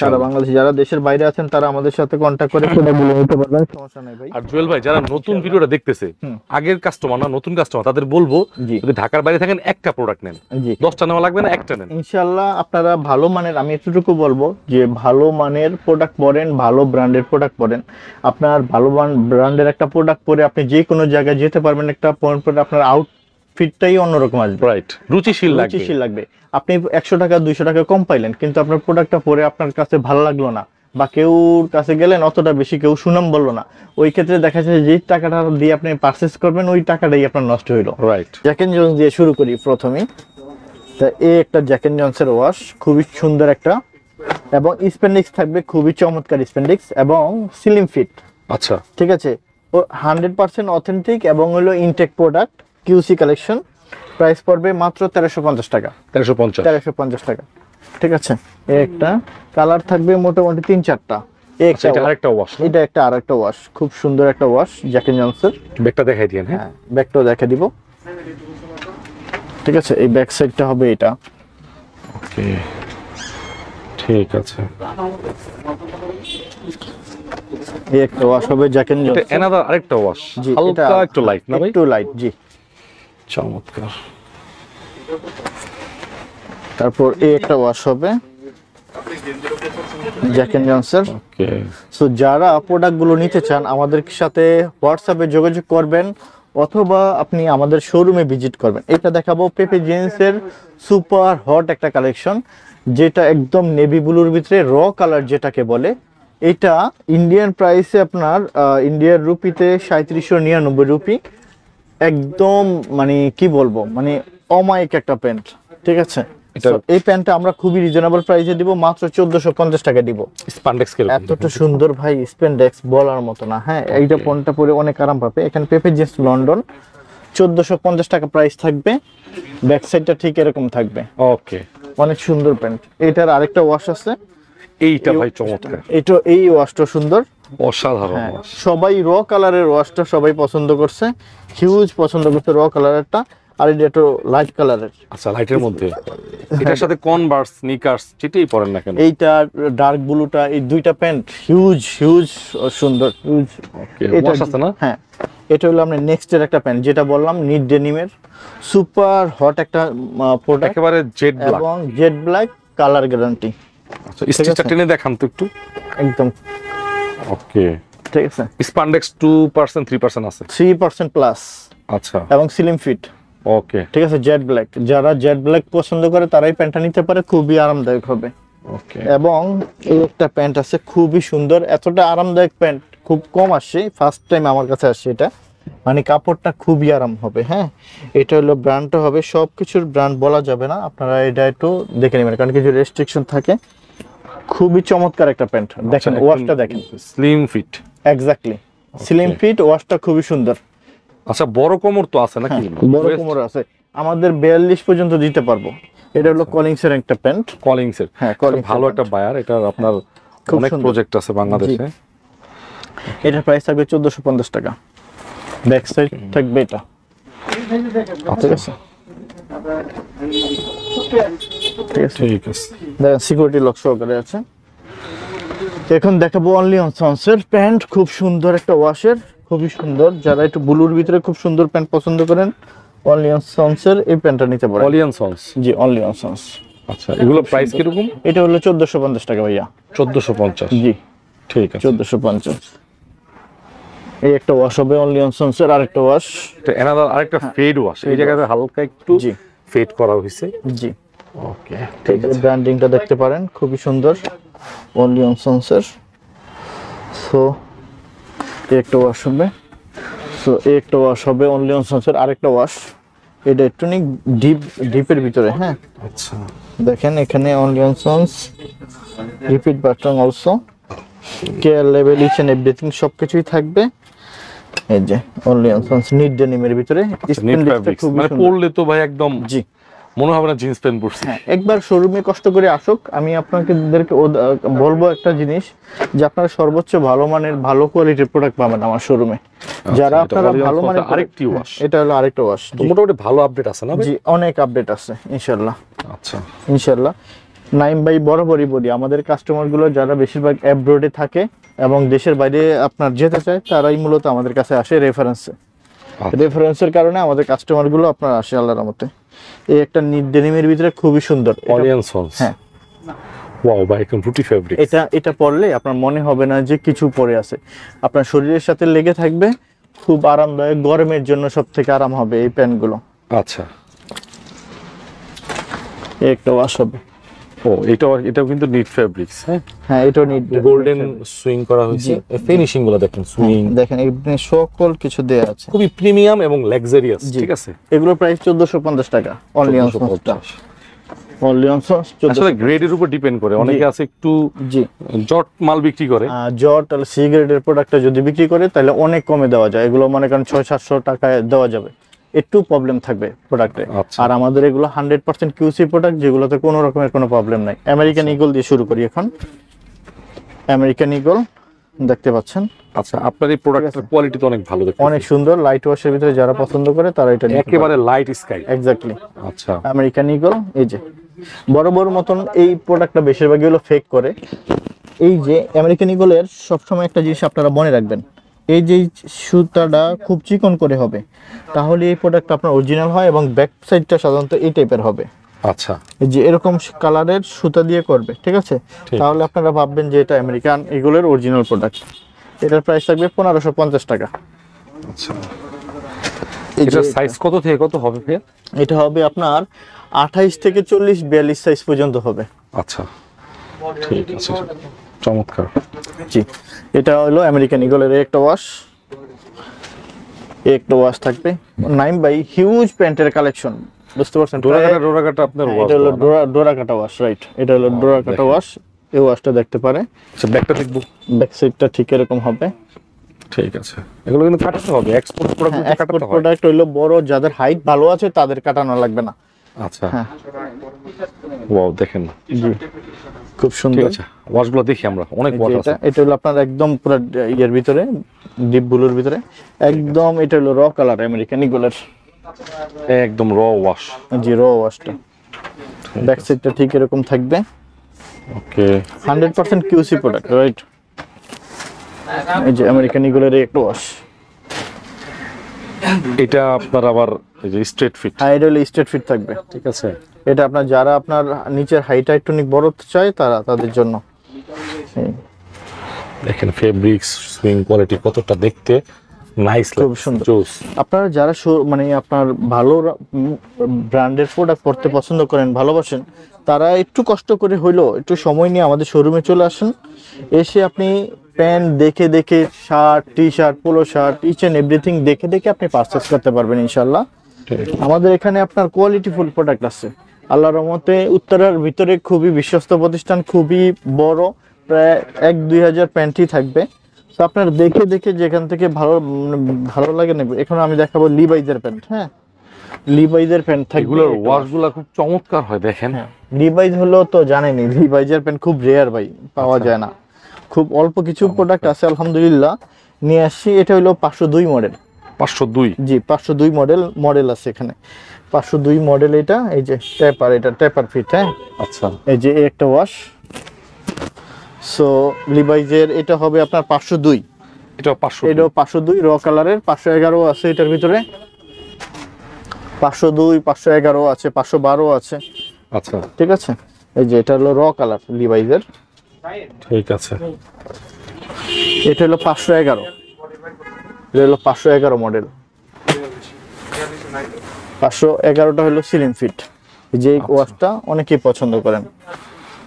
সারা বাংলাদেশে যারা দেশের বাইরে আছেন তারা আমাদের সাথে কন্টাক্ট করে প্রোডাক্টগুলো নিতে পারবেন, সমস্যা নাই ভাই। আর জুয়েল ভাই যারা নতুন ভিডিওটা দেখতেছে, আগের কাস্টমার না নতুন কাস্টমার, তাদের বলবো যদি ঢাকার বাইরে থাকেন একটা প্রোডাক্ট নেন, 10টা নেওয়া লাগবে না, একটা নেন ইনশাআল্লাহ। আপনারা ভালো মানের, আমি এতটুকু বলবো যে ভালো মানের প্রোডাক্ট পরেন, ভালো ব্র্যান্ডের প্রোডাক্ট পরেন। আপনার ভালো ব্র্যান্ডের একটা প্রোডাক্ট পরে আপনি যে কোনো জায়গায় যেতে পারবেন, একটা পয়েন্ট পরে আপনার আউটফিটটাই অন্যরকম আসবে। রাইট, রুচিশীল লাগবে। আপনি 100 টাকা 200 টাকা কম পাইলেন, কিন্তু আপনার প্রোডাক্টটা পরে আপনার কাছে ভালো লাগলো না, বা কেউর কাছে গেলেন অতটা বেশি কেউ সুনাম বললো না, ওই ক্ষেত্রে দেখা যায় যে টাকাটা দিয়ে আপনি পারচেজ করবেন ওই টাকাটাই আপনার নষ্ট হইলো। রাইট। জ্যাক এন্ড জোন্স দিয়ে শুরু করি প্রথমেই। তা এই একটা জ্যাক এন্ড জোন্সের ওয়াশ, খুবই সুন্দর একটা, এবং স্পেন্ডিক্স থাকবে খুবই চমৎকার স্পেন্ডিক্স এবং স্লিম ফিট। আচ্ছা ঠিক আছে, 100% অথেন্টিক এবং হলো intact product, QC collection. Price পড়বে মাত্র 1350 টাকা। 1350 টাকা। ঠিক আছে, একটা কালার থাকবে মোটামুটি 3-4টা। এটা আরেকটা ওয়াশ, এটা একটা আরেকটা ওয়াশ, খুব সুন্দর একটা ওয়াশ জ্যাক এন্ড জোন্সের। ব্যাগটা দেখাই দিয়েন। হ্যাঁ ব্যাগটাও দেখা দিব। ঠিক আছে, এই ব্যাক সাইডটা হবে এটা। ওকে ঠিক আছে। এই একটা ওয়াশ হবে জ্যাক এন্ড জোন্স। এটা এনাদার আরেকটা ওয়াশ, হালকা একটু লাইট না ভাই? একটু লাইট, জি চমৎকার। তারপর এই একটা ওয়াশ হবে জ্যাক এন্ড জোন্সের। ওকে, সো যারা প্রোডাক্টগুলো নিতে চান আমাদের সাথে হোয়াটসঅ্যাপে যোগাযোগ করবেন, অথবা আপনি আমাদের শোরুমে ভিজিট করবেন। এটা দেখাবো পেপে জিন্সের সুপার হট একটা কালেকশন, যেটা একদম নেভি ব্লুর ভিতরে র কালার যেটাকে বলে। এটা ইন্ডিয়ান প্রাইসে আপনার ইন্ডিয়ার রুপিতে 3799 রুপি। একদম মানে কি বলবো, মানে অমায়িক একটা প্যান্ট। ঠিক আছে, এই প্যান্টটা আমরা খুবই রিজনেবল প্রাইসে দিব, মাত্র 1450 টাকা দিব। স্প্যান্ডেক্স কি এতটা সুন্দর ভাই, স্প্যান্ডেক্স বলার মতো না। হ্যাঁ এইটা পণ্যটা পরে অনেক আরাম পাবে। এখানে পেপে জিন্স লন্ডন 1450 টাকা প্রাইস থাকবে। ব্যাক সাইডটা ঠিক এরকম থাকবে। ওকে, অনেক সুন্দর প্যান্ট। এটার আরেকটা ওয়াশ আছে, এইটা ভাই চমৎকার। এটা এই ওয়াশটা সুন্দর, অসাধারণ। সবাই র কালারের ওয়াশটা সবাই পছন্দ করছে, হিউজ পছন্দ করছে র কালারেরটা। আর এটা একটু লাইট কালারের। আচ্ছা, লাইটের মধ্যে এটার সাথে কনভার্স স্নিকার্স যেটাই পরেন না কেন, এইটা ডার্ক ব্লুটা, এই দুইটা প্যান্ট হিউজ সুন্দর, হিউজ। এটা আছে না? হ্যাঁ, এটা হলো আমরা নেক্সটের একটা প্যান্ট, যেটা বললাম নিট ডেনিমের সুপার হট একটা প্রোডাক্ট, একেবারে জেড ব্ল্যাক এবং জেড ব্ল্যাক কালার গ্যারান্টি। আচ্ছা, স্টিচটা টেনে দেখান তো একটু। একদম ওকে, ঠিক আছে। স্প্যান্ডেক্স 2% 3% আছে, 3% প্লাস। আচ্ছা, এবং স্লিম ফিট। ওকে, ঠিক আছে। জেড ব্ল্যাক, যারা জেড ব্ল্যাক পছন্দ করে তারাই প্যান্টটা নিতে পারে, খুবই আরামদায়ক হবে। ওকে, এবং এই একটা প্যান্ট আছে খুবই সুন্দর, এতটা আরামদায়ক প্যান্ট খুব কম আসছে, ফার্স্ট টাইম আমার কাছে আসছে এটা, মানে কাপড়টা খুবই আরাম হবে। হ্যাঁ, এটা হলো ব্র্যান্ডটা হবে, সবকিছুর ব্র্যান্ড বলা যাবে না, আপনারা এটা একটু দেখে নেবেন কারণ কিছু রেস্ট্রিকশন থাকে। খুবই চমৎকার একটা প্যান্ট, দেখেন ওয়াশটা দেখেন, slim fit. Exactly slim fit, ওয়াশটা খুবই সুন্দর। আচ্ছা, বড় কোমর তো আছে নাকি? বড় কোমর আছে, আমাদের 42 পর্যন্ত দিতে পারবো। এটা হলো কলিংস এর একটা প্যান্ট। কলিংস এর? হ্যাঁ, কলিংস ভালো একটা বায়ার। এটা আপনার অনেক প্রজেক্ট আছে বাংলাদেশে। এটার প্রাইস থাকবে 1450 টাকা। ব্যাক সাইড থাকবে এটা। ঠিক আছে, ঠিক আছে। দেখেন সিকিউরিটি লক সহকারে আছে। এখন দেখাবো অনলি অন সন্সের প্যান্ট, খুব সুন্দর একটা ওয়াশের, খুবই সুন্দর। যারা একটু ব্লুর ভিতরে খুব সুন্দর প্যান্ট পছন্দ করেন, অনলি অন সন্সের এই প্যান্টটা নিতে পারেন। Only on sons? G, only on sons. আচ্ছা, এগুলো প্রাইস কিরকম? এটা হলো 1450 টাকা ভাইয়া। 1450? জি ঠিক আছে। 1450। এই একটা ওয়াশ হবে অনলি অন সন্সের, আরেকটা ওয়াশ, এটা এনাদার আরেকটা ফেড ওয়াশ, এই জায়গাতে হালকা একটু জি ফেড করা হয়েছে। জি ওকে, ঠিক ঠিক আছে। আছে। ব্র্যান্ডিংটা দেখতে পারেন, খুবই সুন্দর, অনলি অন সন্সের। সো এই একটা ওয়াশ হবে, সো এই একটা ওয়াশ হবে অনলি অন সন্সের, আরেকটা ওয়াশ। এটা একটু ডিপের ভিতরে, হ্যাঁ আচ্ছা, দেখেন এখানে Only on Sons, repeat button also, care লেভেল, ইচ এন্ড এভরিথিং সবকিছুই থাকবে। এই যে অনলি অন সন্স নিট ডেনিমের ভিতরে, নিট ফ্যাব্রিক্স, মানে পরলে তো ভাই একদম জি মনে হবে না জিন্স প্যান্ট পরছি। হ্যাঁ, একবার শোরুমে কষ্ট করে আসুক। আমি আপনাদেরকে বলবো একটা জিনিস, যে আপনারা সর্বোচ্চ ভালো মানের ভালো কোয়ালিটির প্রোডাক্ট পাবেন আমার শোরুমে। যারা আপনারা ভালো মানের, আরেকটি ওয়াশ, এটা হলো আরেকটা ওয়াশ। মোটামুটি ভালো আপডেট আছে না ভাই? জি অনেক আপডেট আছে ইনশাআল্লাহ। আচ্ছা, ইনশাআল্লাহ। নাইম ভাই বরাবরই বলি, আমাদের কাস্টমার গুলো যারা বেশিরভাগ অ্যাব্রোডে থাকে এবং দেশের বাইরে আপনার যেতে চায়, তারাই মূলত আমাদের কাছে আসে রেফারেন্সে। রেফারেন্সের কারণে আমাদের কাস্টমার গুলো আপনার আসে আল্লাহর রহমতে। এই একটা নিট ডেনিমের ভিতরে খুবই সুন্দর অনিয়ন সন্স। হ্যাঁ, ওয়াও ভাই, একদম রুটি ফ্যাব্রিক। এটা পরলে আপনার মনে হবে না যে কিছু পরে আছে, আপনার শরীরের সাথে লেগে থাকবে, খুব আরামদায়ক, গরমের জন্য সব থেকে আরাম হবে এই প্যান্ট গুলো। আচ্ছা, এই একটা ওয়াশ হবে। ও এটাও কিন্তু নিট ফ্যাব্রিক্স। হ্যাঁ হ্যাঁ, এটা নিট গোল্ডেন সুইং করা হয়েছে, ফিনিশিং গুলো দেখেন, সুইং দেখেন এখানে সকল কিছু দেয়া আছে, খুবই প্রিমিয়াম এবং লাক্সারিয়াস। ঠিক আছে, এগুলো প্রাইস 1450 টাকা অনলি অন সন্সটা। অনলি অন সন্স আসলে গ্রেডের উপর ডিপেন্ড করে, অনেকে আছে একটু জি জট মাল বিক্রি করে, জট আর সি গ্রেডের প্রোডাক্টটা যদি বিক্রি করে তাহলে অনেক কমে দেওয়া যায়, এগুলো মনে করেন 600-700 টাকায় দেওয়া যাবে, একটু প্রবলেম থাকবে প্রোডাক্টে। আচ্ছা। আর আমাদের এগুলো 100% কিউসি প্রোডাক্ট, যেগুলোতে কোনো রকমের কোনো প্রবলেম নাই। আমেরিকান ইগল দিয়ে শুরু করি এখন। আমেরিকান ইগল দেখতে পাচ্ছেন। আচ্ছা, আপনার এই প্রোডাক্টের কোয়ালিটি তো অনেক ভালো, দেখতে অনেক সুন্দর, লাইট ওয়াশের ভিতরে যারা পছন্দ করে তারা এটা নিতে পারে। একেবারে লাইট স্কাই। এক্স্যাক্টলি। আচ্ছা, আমেরিকান ইগল। এই যে বড় বড় মতন এই প্রোডাক্টটা বেশিরভাগই হলো ফেক করে। এই যে আমেরিকান ইগলের সবসময় একটা জিনিস আপনারা মনে রাখবেন, এই যে সুতাটা খুব চিকন করে হবে, তাহলে এই প্রোডাক্ট আপনার অরিজিনাল হয়, এবং ব্যাক সাইডটা সাধারণত এই টাইপের হবে। আচ্ছা, এই যে এরকম কালারের সুতা দিয়ে করবে, ঠিক আছে? তাহলে আপনারা ভাববেন যে এটা আমেরিকান ইগলের অরিজিনাল প্রোডাক্ট। এটার প্রাইস থাকবে 1550 টাকা। আচ্ছা, এটার সাইজ কত থেকে কত হবে ভাই? এটা হবে আপনার 28 থেকে 40-42 সাইজ পর্যন্ত হবে। আচ্ছা, ঠিক আছে, চমৎকার। জি, এটা হলো আমেরিকান ইগলের একটা ওয়াশ। একটা ওয়াশ থাকবে। নাইম ভাই হিউজ প্যান্টের কালেকশন, বুঝতে পারছেন? ডোরাকাটা আপনার ওয়াশ, এটা হলো ডোরাকাটা ওয়াশ, রাইট? এটা হলো ডোরাকাটা ওয়াশ। এই ওয়াশটা দেখতে পারে। আচ্ছা, ব্যাকটা দেখবো। ব্যাক সাইডটা ঠিক এরকম হবে। ঠিক আছে, এগুলো কিন্তু কাটাতে হবে, এক্সপোর্ট প্রোডাক্ট কাটাতে হয়। প্রোডাক্ট হলো বড়, যাদের হাইট ভালো আছে তাদের কাটানো লাগবে না। আচ্ছা, হ্যাঁ। ওয়াও, দেখেন জি, খুব ঠিক সুন্দর। আছে, ওয়াশগুলো দেখি আমরা, অনেক ওয়াশ আছে। এটা হলো আপনার একদম পুরো ইয়ের ভিতরে, ডিপ ব্লুর ভিতরে একদম। এটা হলো র কালার আমেরিকান ইগলের, একদম র ওয়াশ। জি, র ওয়াশটা। ব্যাক সাইডটা ঠিক এরকম থাকবে। ওকে, 100% কিউসি প্রোডাক্ট, রাইট? এই যে আমেরিকান ইগলের একটা ওয়াশ। এটা আপনার আবার এই যে স্ট্রেট ফিট। হ্যাঁ, এটা হলো স্ট্রেট ফিট থাকবে, ঠিক আছে। এটা আপনার যারা আপনার নিচের হাইটটা একটু বড় চায় তাদের জন্য। দেখেন ফেব্রিক্স, সুইং কোয়ালিটি কতটা দেখতে নাইস, খুব সুন্দর। জোস। আপনারা যারা মানে আপনার ভালো ব্র্যান্ডের প্রোডাক্ট পড়তে পছন্দ করেন, ভালোবাসেন, তারা একটু কষ্ট করে হইলো একটু সময় নিয়ে আমাদের শোরুমে চলে আসেন। এসে আপনি প্যান্ট দেখে দেখে, shirt, T shirt, polo shirt, each and everything দেখে দেখে আপনি পারচেজ করতে পারবেন ইনশাল্লাহ। আমাদের এখানে আপনার কোয়ালিটিফুল প্রোডাক্ট আছে আল্লাহর রহমতে। উত্তরার ভিতরে খুবই বিশ্বস্ত প্রতিষ্ঠান, খুবই বড়, প্রায় 1-2 হাজার প্যান্টই থাকবে। তো আপনার দেখে দেখে যেখান থেকে ভালো লাগে নেবে। এখন আমি দেখাবো লিভাইজের প্যান্ট। হ্যাঁ, লিভাইজের প্যান্ট থাকবে। এগুলোর ওয়াশগুলো খুব চমৎকার হয়, দেখেন। লিভাইজ হলো তো জানেনি, লিভাইজের প্যান্ট খুব রেয়ার ভাই, পাওয়া যায় না। খুব অল্প কিছু প্রোডাক্ট আছে, আলহামদুলিল্লাহ নিয়ে আসছি। এটা হলো 502 মডেল। 502? জি, 502 মডেল আছে এখানে। 502 মডেল এটা। এই যে টেপার, এটা টেপার ফিট। হ্যাঁ, আচ্ছা, এই যে একটা ওয়াশ। সো লিভাইজের এটা হবে আপনার 502। এটা 500, এটাও 502 র কালারের। 511 আছে এটার ভিতরে, 502, 511 আছে, 512 আছে। আচ্ছা ঠিক আছে। এই যে এটা হলো র কালার লিভাইজের, ঠিক আছে। এটা হলো 511, এটা হলো 511 মডেল। 511টা হলো সিলিং ফিট। যে ওয়াশটা অনেকেই পছন্দ করেন,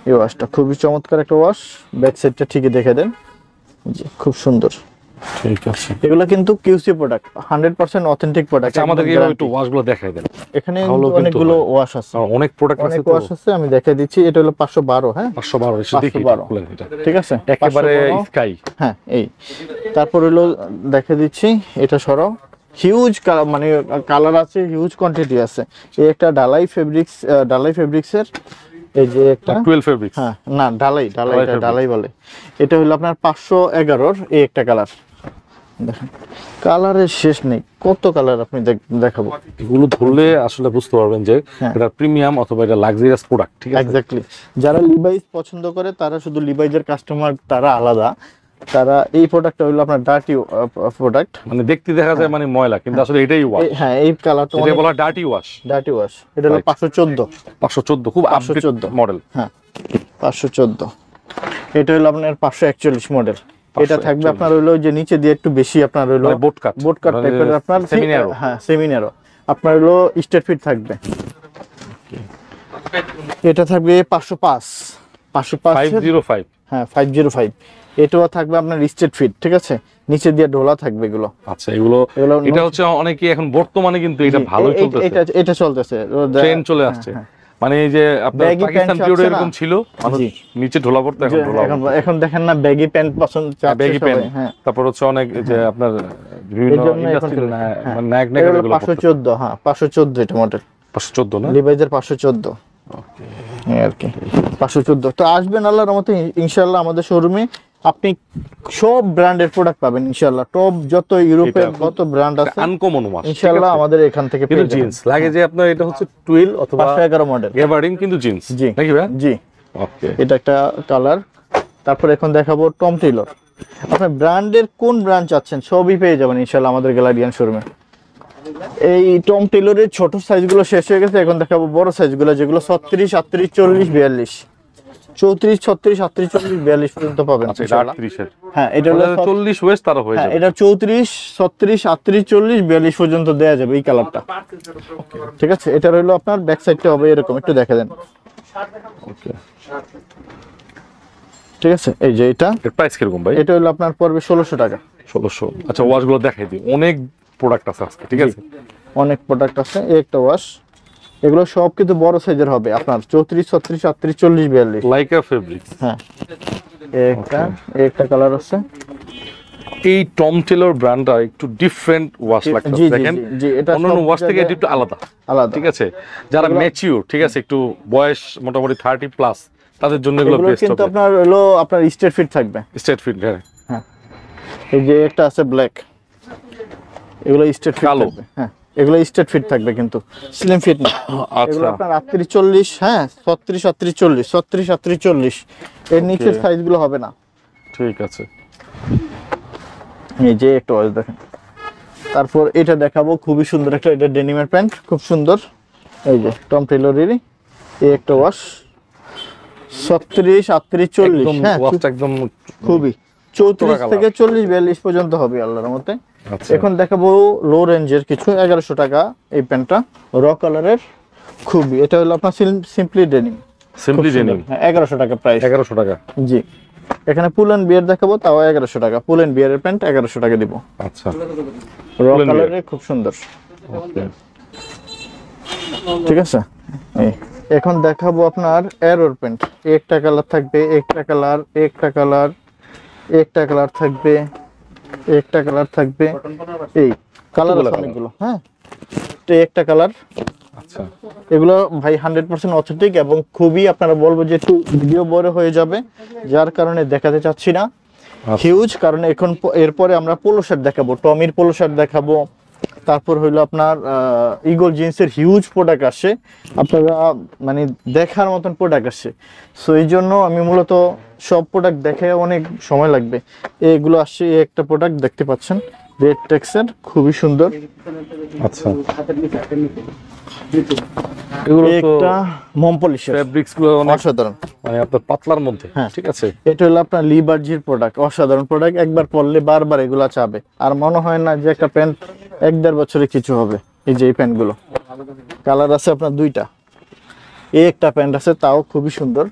এই ওয়াশটা খুবই চমৎকার একটা ওয়াশ। ব্যাক সাইডটা ঠিকই দেখে দেন, জি খুব সুন্দর। ঠিক আছে, এগুলো কিন্তু কিউসি প্রোডাক্ট, 100% অথেন্টিক প্রোডাক্ট। আমাদেরকে একটু ওয়াশগুলো দেখাই দেন। এখানে অনেকগুলো ওয়াশ আছে, অনেক প্রোডাক্ট আছে, ওয়াশ আছে, আমি দেখাই দিচ্ছি। এটা হলো 512, হ্যাঁ 512 দেখি এটা, ঠিক আছে একেবারে স্কাই। হ্যাঁ এই তারপর হলো দেখাই দিচ্ছি, এটা সরাও। হিউজ মানে কালার আছে, হিউজ কোয়ান্টিটি আছে। এই একটা ডালাই ফেব্রিক্সের, এই যে একটা 12 ফেব্রিক্স, হ্যাঁ না ডালাই বলে। এটা হলো আপনার 511-র এই একটা কালার। দেখেন কালারের শেষ নেই, কত কালার আপনি দেখাবো। এগুলো ধরলে আসলে বুঝতে পারবেন যে এটা প্রিমিয়াম অথবা এটা লাক্সারিয়াস প্রোডাক্ট। ঠিক আছে, এক্স্যাক্টলি। যারা লিভাইস পছন্দ করে তারা শুধু লিভাইজের কাস্টমার, তারা আলাদা। তারা এই প্রোডাক্টটা হলো আপনার ডার্টি প্রোডাক্ট, মানে দেখতে দেখা যায় মানে ময়লা, কিন্তু আসলে এটাই ওয়াশ। হ্যাঁ এই কালারটা এটা বলা ডার্টি ওয়াশ। এটা হলো 514, খুব 514 মডেল। হ্যাঁ 514। এটা হলো আপনার 541 মডেল। এটা থাকবে আপনার হলো যে নিচে দিয়ে একটু বেশি আপনার হলো বোট কাট টাইপের, আপনার সেমিনারো। হ্যাঁ সেমিনারো আপনার হলো স্ট্রেট ফিট থাকবে। এটা থাকবে 505। হ্যাঁ 505। এটাও থাকবে আপনার স্ট্রেট ফিট, ঠিক আছে, নিচে দিয়ে ঢোলা থাকবে এগুলো। আচ্ছা এটা হচ্ছে অনেকে এখন বর্তমানে কিন্তু এটা ভালো চলতেছে, এটা চলতেছে, ট্রেন্ড চলে আসছে। মানে এই যে আপনার পাকিস্তান পিরিয়ড এরকম ছিল, মানুষ নিচে ঢোলা পড়তো, এখন দেখেন না ব্যাগি প্যান্ট পছন্দ, ব্যাগি প্যান্ট। তারপর হচ্ছে অনেক যে আপনার বিভিন্ন ইন্ডাস্ট্রি নায়ক 514। হ্যাঁ 514 এটা মডেল, 514 না লিভাইজের 514। ওকে আর কি 514। তো আসবেন আল্লাহর রহমতে ইনশাআল্লাহ আমাদের শোরুমে, আপনি সব ব্র্যান্ডের প্রোডাক্ট পাবেন ইনশাআল্লাহ। টপ যত ইউরোপের যত ব্র্যান্ড আছে আনকমন ওয়াশ ইনশাআল্লাহ আমাদের এখান থেকে পেয়ে যাবেন। জিন্স লাগে যে আপনার এটা হচ্ছে 12 অথবা 511 মডেল গ্যাবার্ডিন, কিন্তু জিন্স নাকি ভাই? জি ওকে, এটা একটা কালার। তারপর এখন দেখাবো টম টেইলর। আপনি ব্র্যান্ডের কোন ব্র্যান্ড চাচ্ছেন সবই পেয়ে যাবেন ইনশাআল্লাহ আমাদের গ্যালারিয়ান শোরুমে। এই টম টেইলরের ছোট সাইজগুলো শেষ হয়ে গেছে, এখন দেখাবো বড় সাইজগুলো, যেগুলো 36, 38, 40, 42, 34, 36, 38, 40, 42 পর্যন্ত পাবেন ইনশাআল্লাহ। হ্যাঁ এটা হলো 40 ওয়েস্ট তার হয়ে যাবে। এটা 34, 36, 38, 40, 42 পর্যন্ত দেয়া যাবে এই কালারটা, ঠিক আছে। এটা হলো আপনার ব্যাক সাইডটা হবে এরকম, একটু দেখা দেন। ওকে ঠিক আছে, এই যে এটা এর প্রাইস কিরকম ভাই? এটা হলো আপনার পড়বে 1600 টাকা। 1600। আচ্ছা ওয়াশগুলো দেখাই দিই, অনেক প্রোডাক্ট আছে আজকে, ঠিক আছে অনেক প্রোডাক্ট আছে। এই একটা ওয়াশ, এগুলো সব কিন্তু বড় সাইজের হবে আপনার 34, 36, 38, 40, 42 লাইকা ফেব্রিক্স। হ্যাঁ একটা কালার আছে। এই টম টেইলর ব্র্যান্ডটা একটু ডিফারেন্ট ওয়াশ লাগছে, দেখেন অন্যান্য ওয়াশ থেকে একটু আলাদা, ঠিক আছে। যারা ম্যাচিউর, ঠিক আছে, একটু বয়স মোটামুটি 30 প্লাস, তাদের জন্য এগুলো বেস্ট হবে। কিন্তু আপনার হলো আপনার স্ট্রেট ফিট থাকবে, স্ট্রেট ফিট। হ্যাঁ এই যে একটা আছে ব্ল্যাক, এগুলো স্ট্রেট ফিট থাকবে। হ্যাঁ এগুলো স্ট্রেট ফিট থাকবে কিন্তু স্লিম ফিট না। এগুলো আপনার 38, 40, হ্যাঁ 36, 38, 40, 36, 38, 40 এর নিচের সাইজগুলো হবে না, ঠিক আছে। এই যে একটা ওয়াশ দেখেন। তারপর এটা দেখাবো, খুবই সুন্দর একটা, এটা ডেনিমের প্যান্ট, খুব সুন্দর। এই যে টম টেইলরেরই এই একটা ওয়াশ, 36, 38, 40, হ্যাঁ একদম খুবই 34 থেকে 40, 42 পর্যন্ত হবে আল্লাহর মতে। এখন দেখাবো লো রেঞ্জের কিছু, 1100 টাকা এই প্যান্টটা, র কালারের, খুবই। এটা হলো আপনার সিম্পলি ডেনিম, 1100 টাকা প্রাইস। 1100 টাকা, জি। এখানে পুল এন্ড বিয়ার দেখাবো, তাও 1100 টাকা। পুল এন্ড বিয়ারের প্যান্ট 1100 টাকা দিব। আচ্ছা র কালারের, খুব সুন্দর। ঠিক আছে। এখন দেখাবো আপনার এরোর প্যান্ট। একটা কালার থাকবে, একটা কালার, একটা কালার, একটা কালার থাকবে, একটা কালার থাকবে, এই কালার অনেকগুলো। হ্যাঁ তো একটা কালার। আচ্ছা এগুলো ভাই 100% অথেন্টিক, এবং খুবই আপনারা বলবো যে একটু ভিডিও বড় হয়ে যাবে, যার কারণে দেখাতে চাচ্ছি না হিউজ। কারণ এখন এরপরে আমরা পোলো শার্ট দেখাবো, টমির পোলো শার্ট দেখাবো। তারপর হইলো আপনার ইগল জিন্সের হিউজ প্রোডাক্ট আসে, আপনারা মানে দেখার মতন প্রোডাক্ট আসে। সো এই জন্য আমি মূলত সব প্রোডাক্ট দেখে অনেক সময় লাগবে। এগুলো আসছে, একটা প্রোডাক্ট দেখতে পাচ্ছেন, রেড টেক্সচার, খুবই সুন্দর। আচ্ছা, এগুলো তো একটা মম পলিশের ফেব্রিক্স গুলো অনেক অসাধারণ, মানে আপনার পাতলার মধ্যে। হ্যাঁ। ঠিক আছে, এটা হলো আপনার লিবার্জির প্রোডাক্ট, অসাধারণ প্রোডাক্ট। একবার পরলে বারবার এগুলা চাবে, আর মনে হয় না যে একটা প্যান্ট 1-1.5 বছরে কিছু হবে। এই যে এই প্যান্টগুলো কালার আছে আপনার 2টা, এই একটা প্যান্ট আছে তাও খুবই সুন্দর।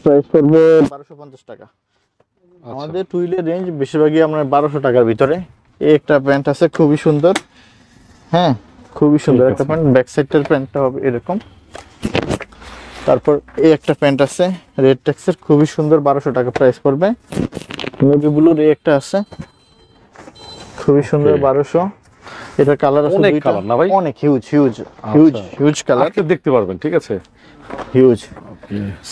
প্রাইস করবে 1250 টাকা। আমাদের টুইলের রেঞ্জ বেশিরভাগই আমরা 1200 টাকার ভিতরে। এই একটা প্যান্ট আছে খুবই সুন্দর, হ্যাঁ খুবই সুন্দর একটা প্যান্ট। ব্যাক সাইডের প্যান্টটা হবে এরকম। তারপর এই একটা প্যান্ট আছে রেড টেক্সের, খুবই সুন্দর, 1200 টাকা প্রাইস পড়বে। নেভি ব্লুর এই একটা আছে খুবই সুন্দর, 1200। এটা কালার আছে অনেক 2টা, কালার না ভাই? অনেক হিউজ কালার, আজকে দেখতে পারবেন। ঠিক আছে, হিউজ।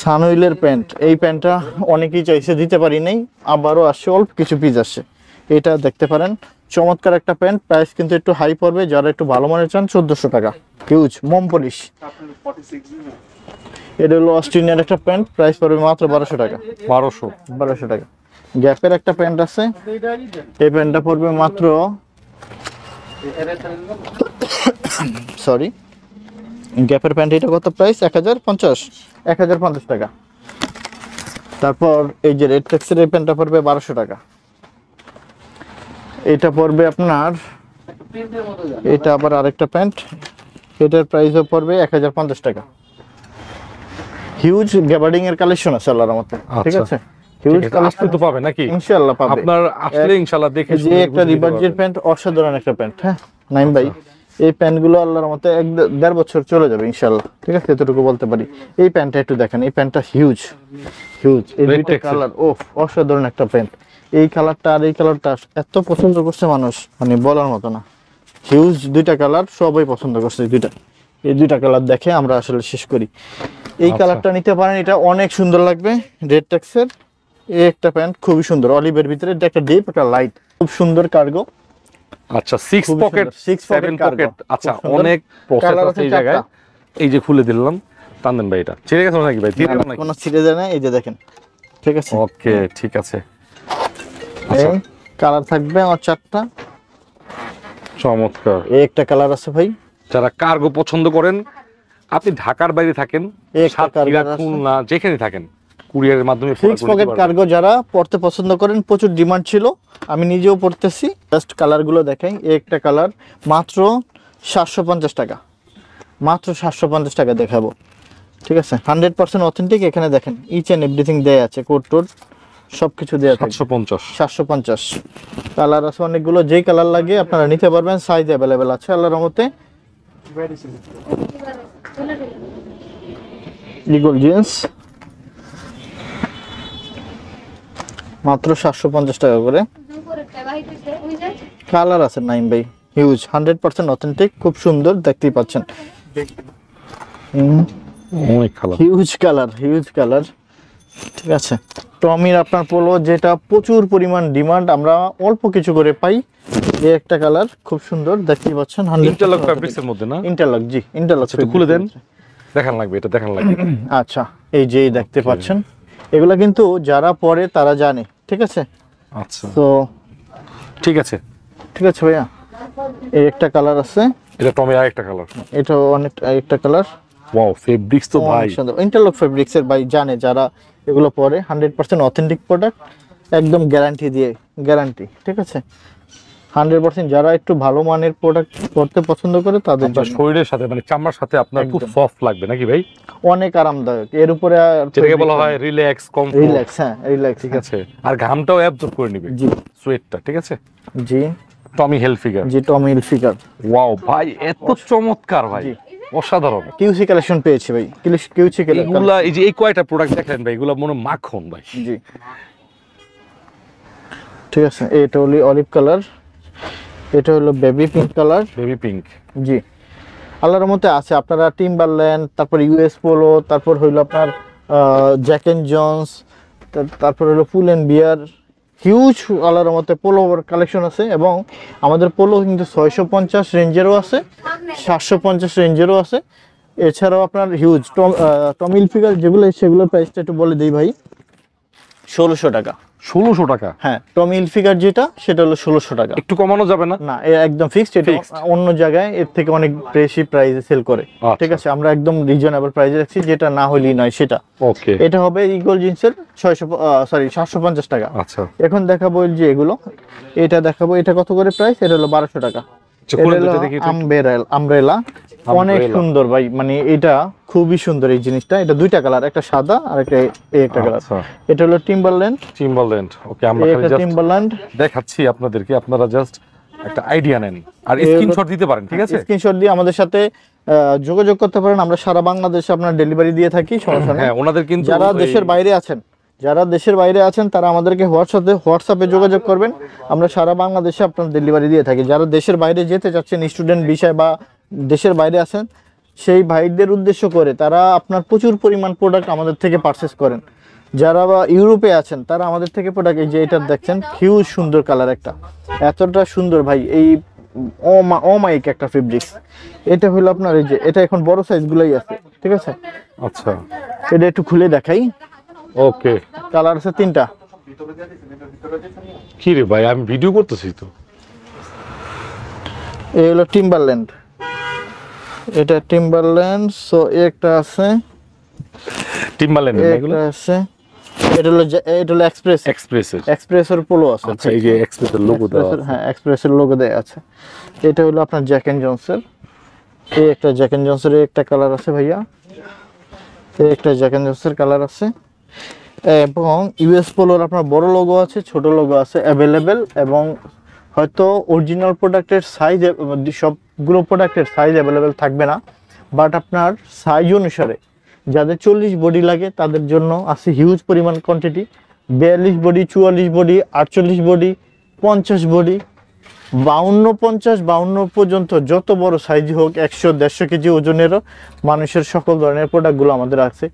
সানউইলের প্যান্ট, এই প্যান্টটা অনেকেই চাইছে, দিতে পারি নাই, আবারও আসছে, অল্প কিছু পিস আসছে। এটা দেখতে পারেন, চমৎকার একটা প্যান্ট। প্রাইস কিন্তু একটু হাই পড়বে, যারা একটু ভালো মানের চান 1400 টাকা। হিউজ মম পলিশ। এটা হলো অস্ট্রেলিয়ার একটা প্যান্ট, প্রাইস পড়বে মাত্র 1200 টাকা। 1200 টাকা। গ্যাপের একটা প্যান্ট আছে, এই প্যান্টটা পড়বে মাত্র সরি গ্যাপের প্যান্ট, এটা কত প্রাইস? 1050 টাকা। তারপর এই যে রেড টেক্সের এই প্যান্টটা পড়বে 1200 টাকা। এটা পড়বে আপনার, এটা আবার আরেকটা প্যান্ট, এটার প্রাইসও পড়বে 1050 টাকা। হিউজ গ্যাবার্ডিং এর কালেকশন আছে আল্লাহর রহমতে। ঠিক আছে, হিউজ আসলে তো পাবে নাকি? ইনশাআল্লাহ পাবে, আপনার আসলে ইনশাআল্লাহ দেখে যে একটা রিভার্জির প্যান্ট, অসাধারণ একটা প্যান্ট। হ্যাঁ নাইম ভাই, এই প্যান্টগুলো আল্লাহর রহমতে 1-1.5 বছর চলে যাবে ইনশাআল্লাহ। ঠিক আছে, এতটুকু বলতে পারি। এই প্যান্টটা একটু দেখেন, এই প্যান্টটা হিউজ। এই দুইটা কালার, ওফ অসাধারণ একটা প্যান্ট। এই কালারটা আর এই কালারটা এত পছন্দ করছে মানুষ, মানে বলার মতো না। হিউজ দুইটা কালার, সবাই পছন্দ করছে এই দুইটা কালার দেখে আমরা আসলে শেষ করি। এই কালারটা নিতে পারেন, এটা অনেক সুন্দর লাগবে, রেড টেক্সের। এই একটা প্যান্ট খুবই সুন্দর, অলিভের ভিতরে, এটা একটা ডিপ, একটা লাইট, খুব সুন্দর কার্গো। আচ্ছা, 6 পকেট 7 পকেট। আচ্ছা, অনেক প্রসেস আছে এই জায়গায়। এই যে খুলে দিলাম, টান ভাই, এটা ছিঁড়ে গেছে নাকি ভাই? দিলাম নাকি? কোনো ছিঁড়ে যায় না, এই যে দেখেন। ঠিক আছে, ওকে, ঠিক আছে। এই কালার থাকবে আমার 4টা। চমৎকার। এই একটা কালার আছে ভাই, যারা কার্গো পছন্দ করেন, আপনি ঢাকার বাইরে থাকেন, সাতক্ষীরা, খুলনা, যেখানে থাকেন, কুরিয়ারের মাধ্যমে 6 পকেট কার্গো যারা পড়তে পছন্দ করেন, প্রচুর ডিমান্ড ছিল, আমি নিজেও পড়তেছি। জাস্ট কালারগুলো দেখাই। এই একটা কালার মাত্র 750 টাকা, মাত্র 750 টাকা দেখাবো। ঠিক আছে, 100% অথেন্টিক। এখানে দেখেন ইচ এন্ড এভরিথিং দেয়া আছে, কোড টোড সবকিছু দেয়া আছে। 750 কালার আছে অনেকগুলো, যেই কালার লাগে আপনারা নিতে পারবেন, সাইজ অ্যাভেলেবেল আছে আল্লাহর রহমতে। ইগল জিন্স মাত্র 750 টাকা করে। কালার আছে নাইম ভাই, হিউজ, 100% অথেন্টিক, খুব সুন্দর, দেখতেই পাচ্ছেন। Huge colour. ঠিক আছে, টমির আপনার পোলো, যেটা প্রচুর পরিমাণ ডিমান্ড, আমরা অল্প কিছু করে পাই। এই একটা কালার খুব সুন্দর, দেখতেই পাচ্ছেন। ইন্টারলক ফেব্রিক্স এর মধ্যে না? ইন্টারলক, জি ইন্টারলক। একটু খুলে দেন, দেখান লাগবে, এটা দেখান লাগবে। আচ্ছা, এই যে দেখতে পাচ্ছেন, এগুলা কিন্তু যারা পরে তারা জানে। ঠিক আছে, আচ্ছা, তো ঠিক আছে ভাইয়া। এই একটা কালার আছে, এটা টমের আরেকটা কালার, এটা অনেক একটা কালার। ওয়াও, ফেব্রিক্স তো ভাই সুন্দর, ইন্টারলক ফেব্রিক্স এর ভাই জানে যারা এগুলো পরে। 100% অথেন্টিক প্রোডাক্ট, একদম গ্যারান্টি। ঠিক আছে, 100% যারা একটু ভালো মানের প্রোডাক্ট পড়তে পছন্দ করে তাদের জন্য। শরীরের সাথে, মানে চামড়ার সাথে আপনার খুব সফট লাগবে নাকি ভাই? অনেক আরামদায়ক। এর উপরে যেটাকে বলা হয় রিল্যাক্স, কমফোর্ট। রিল্যাক্স, হ্যাঁ রিল্যাক্স। ঠিক আছে, আর ঘামটাও অ্যাবজর্ব করে নেবে। জি, সোয়েটটা। ঠিক আছে, জি টমি হিলফিগার। জি, টমি হিলফিগার। ওয়াও ভাই, এত চমৎকার ভাই, অসাধারণ। কিউসি কালেকশন পেয়েছি ভাই, কিউসি কালেকশন। এগুলা, এই যে এই কয়টা প্রোডাক্ট দেখেন ভাই, এগুলা মনে মাখন ভাই। জি, ঠিক আছে। এটা হলো অলিভ কালার, এটা হলো baby pink colour. Baby pink, জি আল্লাহর রহমতে আছে। আপনারা টিম্বারল্যান্ড, তারপর ইউএস পোলো, তারপর হইলো আপনার জ্যাক এন্ড জন্স, তারপর হলো পুল এন্ড বিয়ার, হিউজ আল্লাহর রহমতে পোলোর কালেকশন আছে। এবং আমাদের পোলো কিন্তু 650 রেঞ্জেরও আছে, 750 রেঞ্জেরও আছে। এছাড়াও আপনার হিউজ টমি হিলফিগার যেগুলো, সেগুলোর প্রাইসটা একটু বলে দিই ভাই। 1600 টাকা। 1600 টাকা। হ্যাঁ, টমি হিলফিগার যেটা সেটা হলো 1600 টাকা। একটু কমানো যাবে না? না, একদম ফিক্সড। এটা অন্য জায়গায় এর থেকে অনেক বেশি প্রাইসে সেল করে। ঠিক আছে, আমরা একদম রিজনেবল প্রাইসে রাখছি, যেটা না হলেই নয় সেটা। ওকে, এটা হবে ইগল জিন্সের 750 টাকা। আচ্ছা, এখন দেখাবো যে এগুলো, এটা দেখাবো, এটা কত করে প্রাইস? এটা হলো 1200 টাকা। আমব্রেলা অনেক সুন্দর ভাই, মানে এটা খুবই সুন্দর এই জিনিসটা। এটা দুইটা কালার, একটা সাদা আর একটা কালার। এটা হলো টিম্বারল্যান্ড। ওকে, আমরা খালি জাস্ট টিম্বারল্যান্ড দেখাচ্ছি আপনাদেরকে, আপনারা জাস্ট একটা আইডিয়া নেন আর স্ক্রিনশট দিতে পারেন। ঠিক আছে, স্ক্রিনশট দিয়ে আমাদের সাথে যোগাযোগ করতে পারেন। আমরা সারা বাংলাদেশে আপনার ডেলিভারি দিয়ে থাকি, সমস্যা নেই। হ্যাঁ, ওনাদের কিন্তু যারা দেশের বাইরে আছেন তারা আমাদেরকে হোয়াটসঅ্যাপে যোগাযোগ করবেন। আমরা সারা বাংলাদেশে আপনার ডেলিভারি দিয়ে থাকি। যারা দেশের বাইরে যেতে চাচ্ছেন, স্টুডেন্ট বিষয় বা দেশের বাইরে আছেন, সেই ভাইদের উদ্দেশ্য করে তারা আপনার প্রচুর পরিমাণ প্রোডাক্ট আমাদের থেকে পারচেস করেন। যারা বা ইউরোপে আছেন তারা আমাদের থেকে প্রোডাক্ট, এই যে এটা দেখছেন, হিউজ সুন্দর কালার, একটা এতটা সুন্দর ভাই, এই অমাইক একটা ফেব্রিক্স। এটা হলো আপনার এই যে, এটা এখন বড় সাইজ গুলাই আছে। ঠিক আছে, আচ্ছা, এটা একটু খুলে দেখাই। ওকে, কালার আছে 3টা। কি রে ভাই, আমি ভিডিও করতেছি তো। এই হলো টিম্বারল্যান্ড, এটা টিম্বারল্যান্ড। সো একটা আছে টিম্বারল্যান্ড, এটা আছে, এটা হলো এক্সপ্রেসের পোলো আছে। আচ্ছা, এই যে এক্সপ্রেসের লোগো দেওয়া আছে। হ্যাঁ, এক্সপ্রেসের লোগো দেওয়া আছে। এটা হলো আপনার জ্যাক এন্ড জনসের। এই একটা জ্যাক এন্ড জনসের একটা কালার আছে ভাইয়া, এই একটা জ্যাক এন্ড জনসের কালার আছে। এবং ইউএস পোলোর আপনার বড় লোগো আছে, ছোট লোগো আছে অ্যাভেলেবেল। এবং হয়তো অরিজিনাল প্রোডাক্টের সাইজ, সবগুলো প্রোডাক্টের সাইজ অ্যাভেলেবেল থাকবে না, বাট আপনার সাইজ অনুসারে যাদের 40 বডি লাগে তাদের জন্য আছে হিউজ পরিমাণ quantity. 42 body, 44 body, 48 body, 50 body, 52 পর্যন্ত যত বড় সাইজ হোক, 100-150 কেজি ওজনেরও মানুষের সকল ধরনের প্রোডাক্টগুলো আমাদের আছে।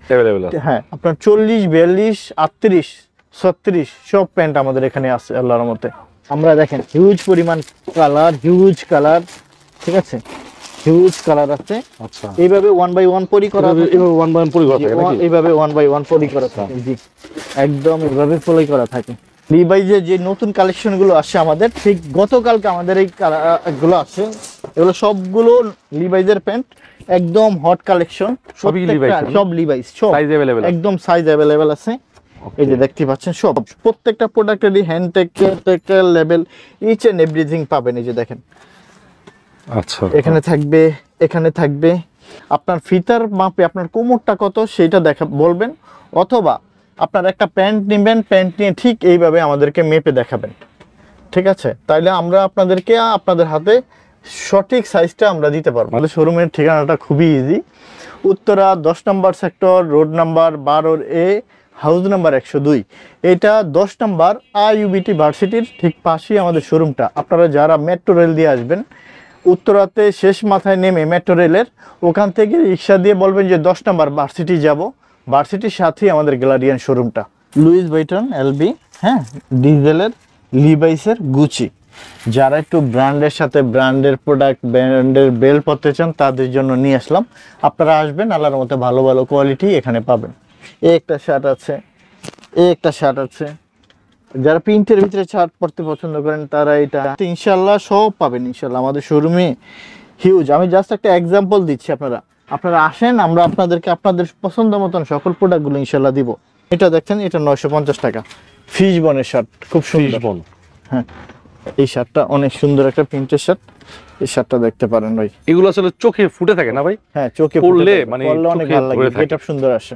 হ্যাঁ, আপনার 40, 42, 38, 36 সব প্যান্ট আমাদের এখানে আছে আল্লাহর রহমতে। আমরা দেখেন হিউজ পরিমাণ কালার, ঠিক আছে, হিউজ কালার আছে। আচ্ছা, এইভাবে 1 বাই 1 পরি করা, এইভাবে 1 বাই 1 পরি করা থাকে। জি, একদম এইভাবে পরি করা থাকে। লিভাইজের যে নতুন কালেকশন গুলো আসছে আমাদের, ঠিক গতকালকে আমাদের এই গুলো আসছে, এগুলো সবগুলো লিভাইজের প্যান্ট, একদম হট কালেকশন। সব লিভাইজ, সব একদম সাইজ অ্যাভেলেবেল আছে। এই যে দেখতে পাচ্ছেন, সব প্রত্যেকটা প্রোডাক্টেরই হ্যান্ড টেক লেভেল, ইচ এন্ড এভরিথিং পাবেন। এই যে দেখেন, আচ্ছা, এখানে থাকবে আপনার ফিতার মাপে আপনার কোমরটা কত সেটা বলবেন, অথবা আপনার একটা প্যান্ট নেবেন, প্যান্ট নিয়ে ঠিক এইভাবে আমাদেরকে মেপে দেখাবেন। ঠিক আছে, তাইলে আমরা আপনাদের হাতে সঠিক সাইজটা আমরা দিতে পারবো। আমাদের শোরুমের ঠিকানাটা খুবই easy, Uttara 10 number sector, road number 12A, house number 102। এটা 10 নম্বর IUBT ভার্সিটির ঠিক পাশেই আমাদের শোরুমটা। আপনারা যারা মেট্রো রেল দিয়ে আসবেন, উত্তরাতে শেষ মাথায় নেমে মেট্রো রেলের ওখান থেকে রিক্সা দিয়ে বলবেন যে 10 নম্বর ভার্সিটি যাব, ভার্সিটির সাথেই আমাদের গ্যালারিয়ান শোরুমটা। লুইস ভাইটন, LB, হ্যাঁ, ডিজেলের, লিভাইসের, গুচি। যারা একটু ব্র্যান্ডের সাথে ব্র্যান্ডের প্রোডাক্ট, ব্র্যান্ডের বেল পড়তে চান, তাদের জন্য নিয়ে আসলাম। আপনারা আসবেন, আল্লাহর মতো ভালো ভালো কোয়ালিটি এখানে পাবেন। একটা শার্ট আছে, যারা প্রিন্টের ভিতরে শার্ট পরতে পছন্দ করেন তারা এটা ইনশাল্লাহ সব পাবেন। ইনশাল্লাহ আমাদের শোরুমে হিউজ। আমি জাস্ট একটা এক্সাম্পল দিচ্ছি, আপনারা আসেন, আমরা আপনাদেরকে আপনাদের পছন্দ মতন সকল প্রোডাক্টগুলো ইনশাল্লাহ দিব। এটা দেখছেন, এটা 950 টাকা, ফিশ বনের শার্ট, খুব সুন্দর। হ্যাঁ, এই শার্টটা অনেক সুন্দর, একটা প্রিন্টের শার্ট। এই শার্টটা দেখতে পারেন ভাই, এগুলো আসলে চোখে ফুটে থাকে না ভাই? হ্যাঁ, চোখে পরলে মানে অনেক ভালো লাগে, এটা সুন্দর আসে।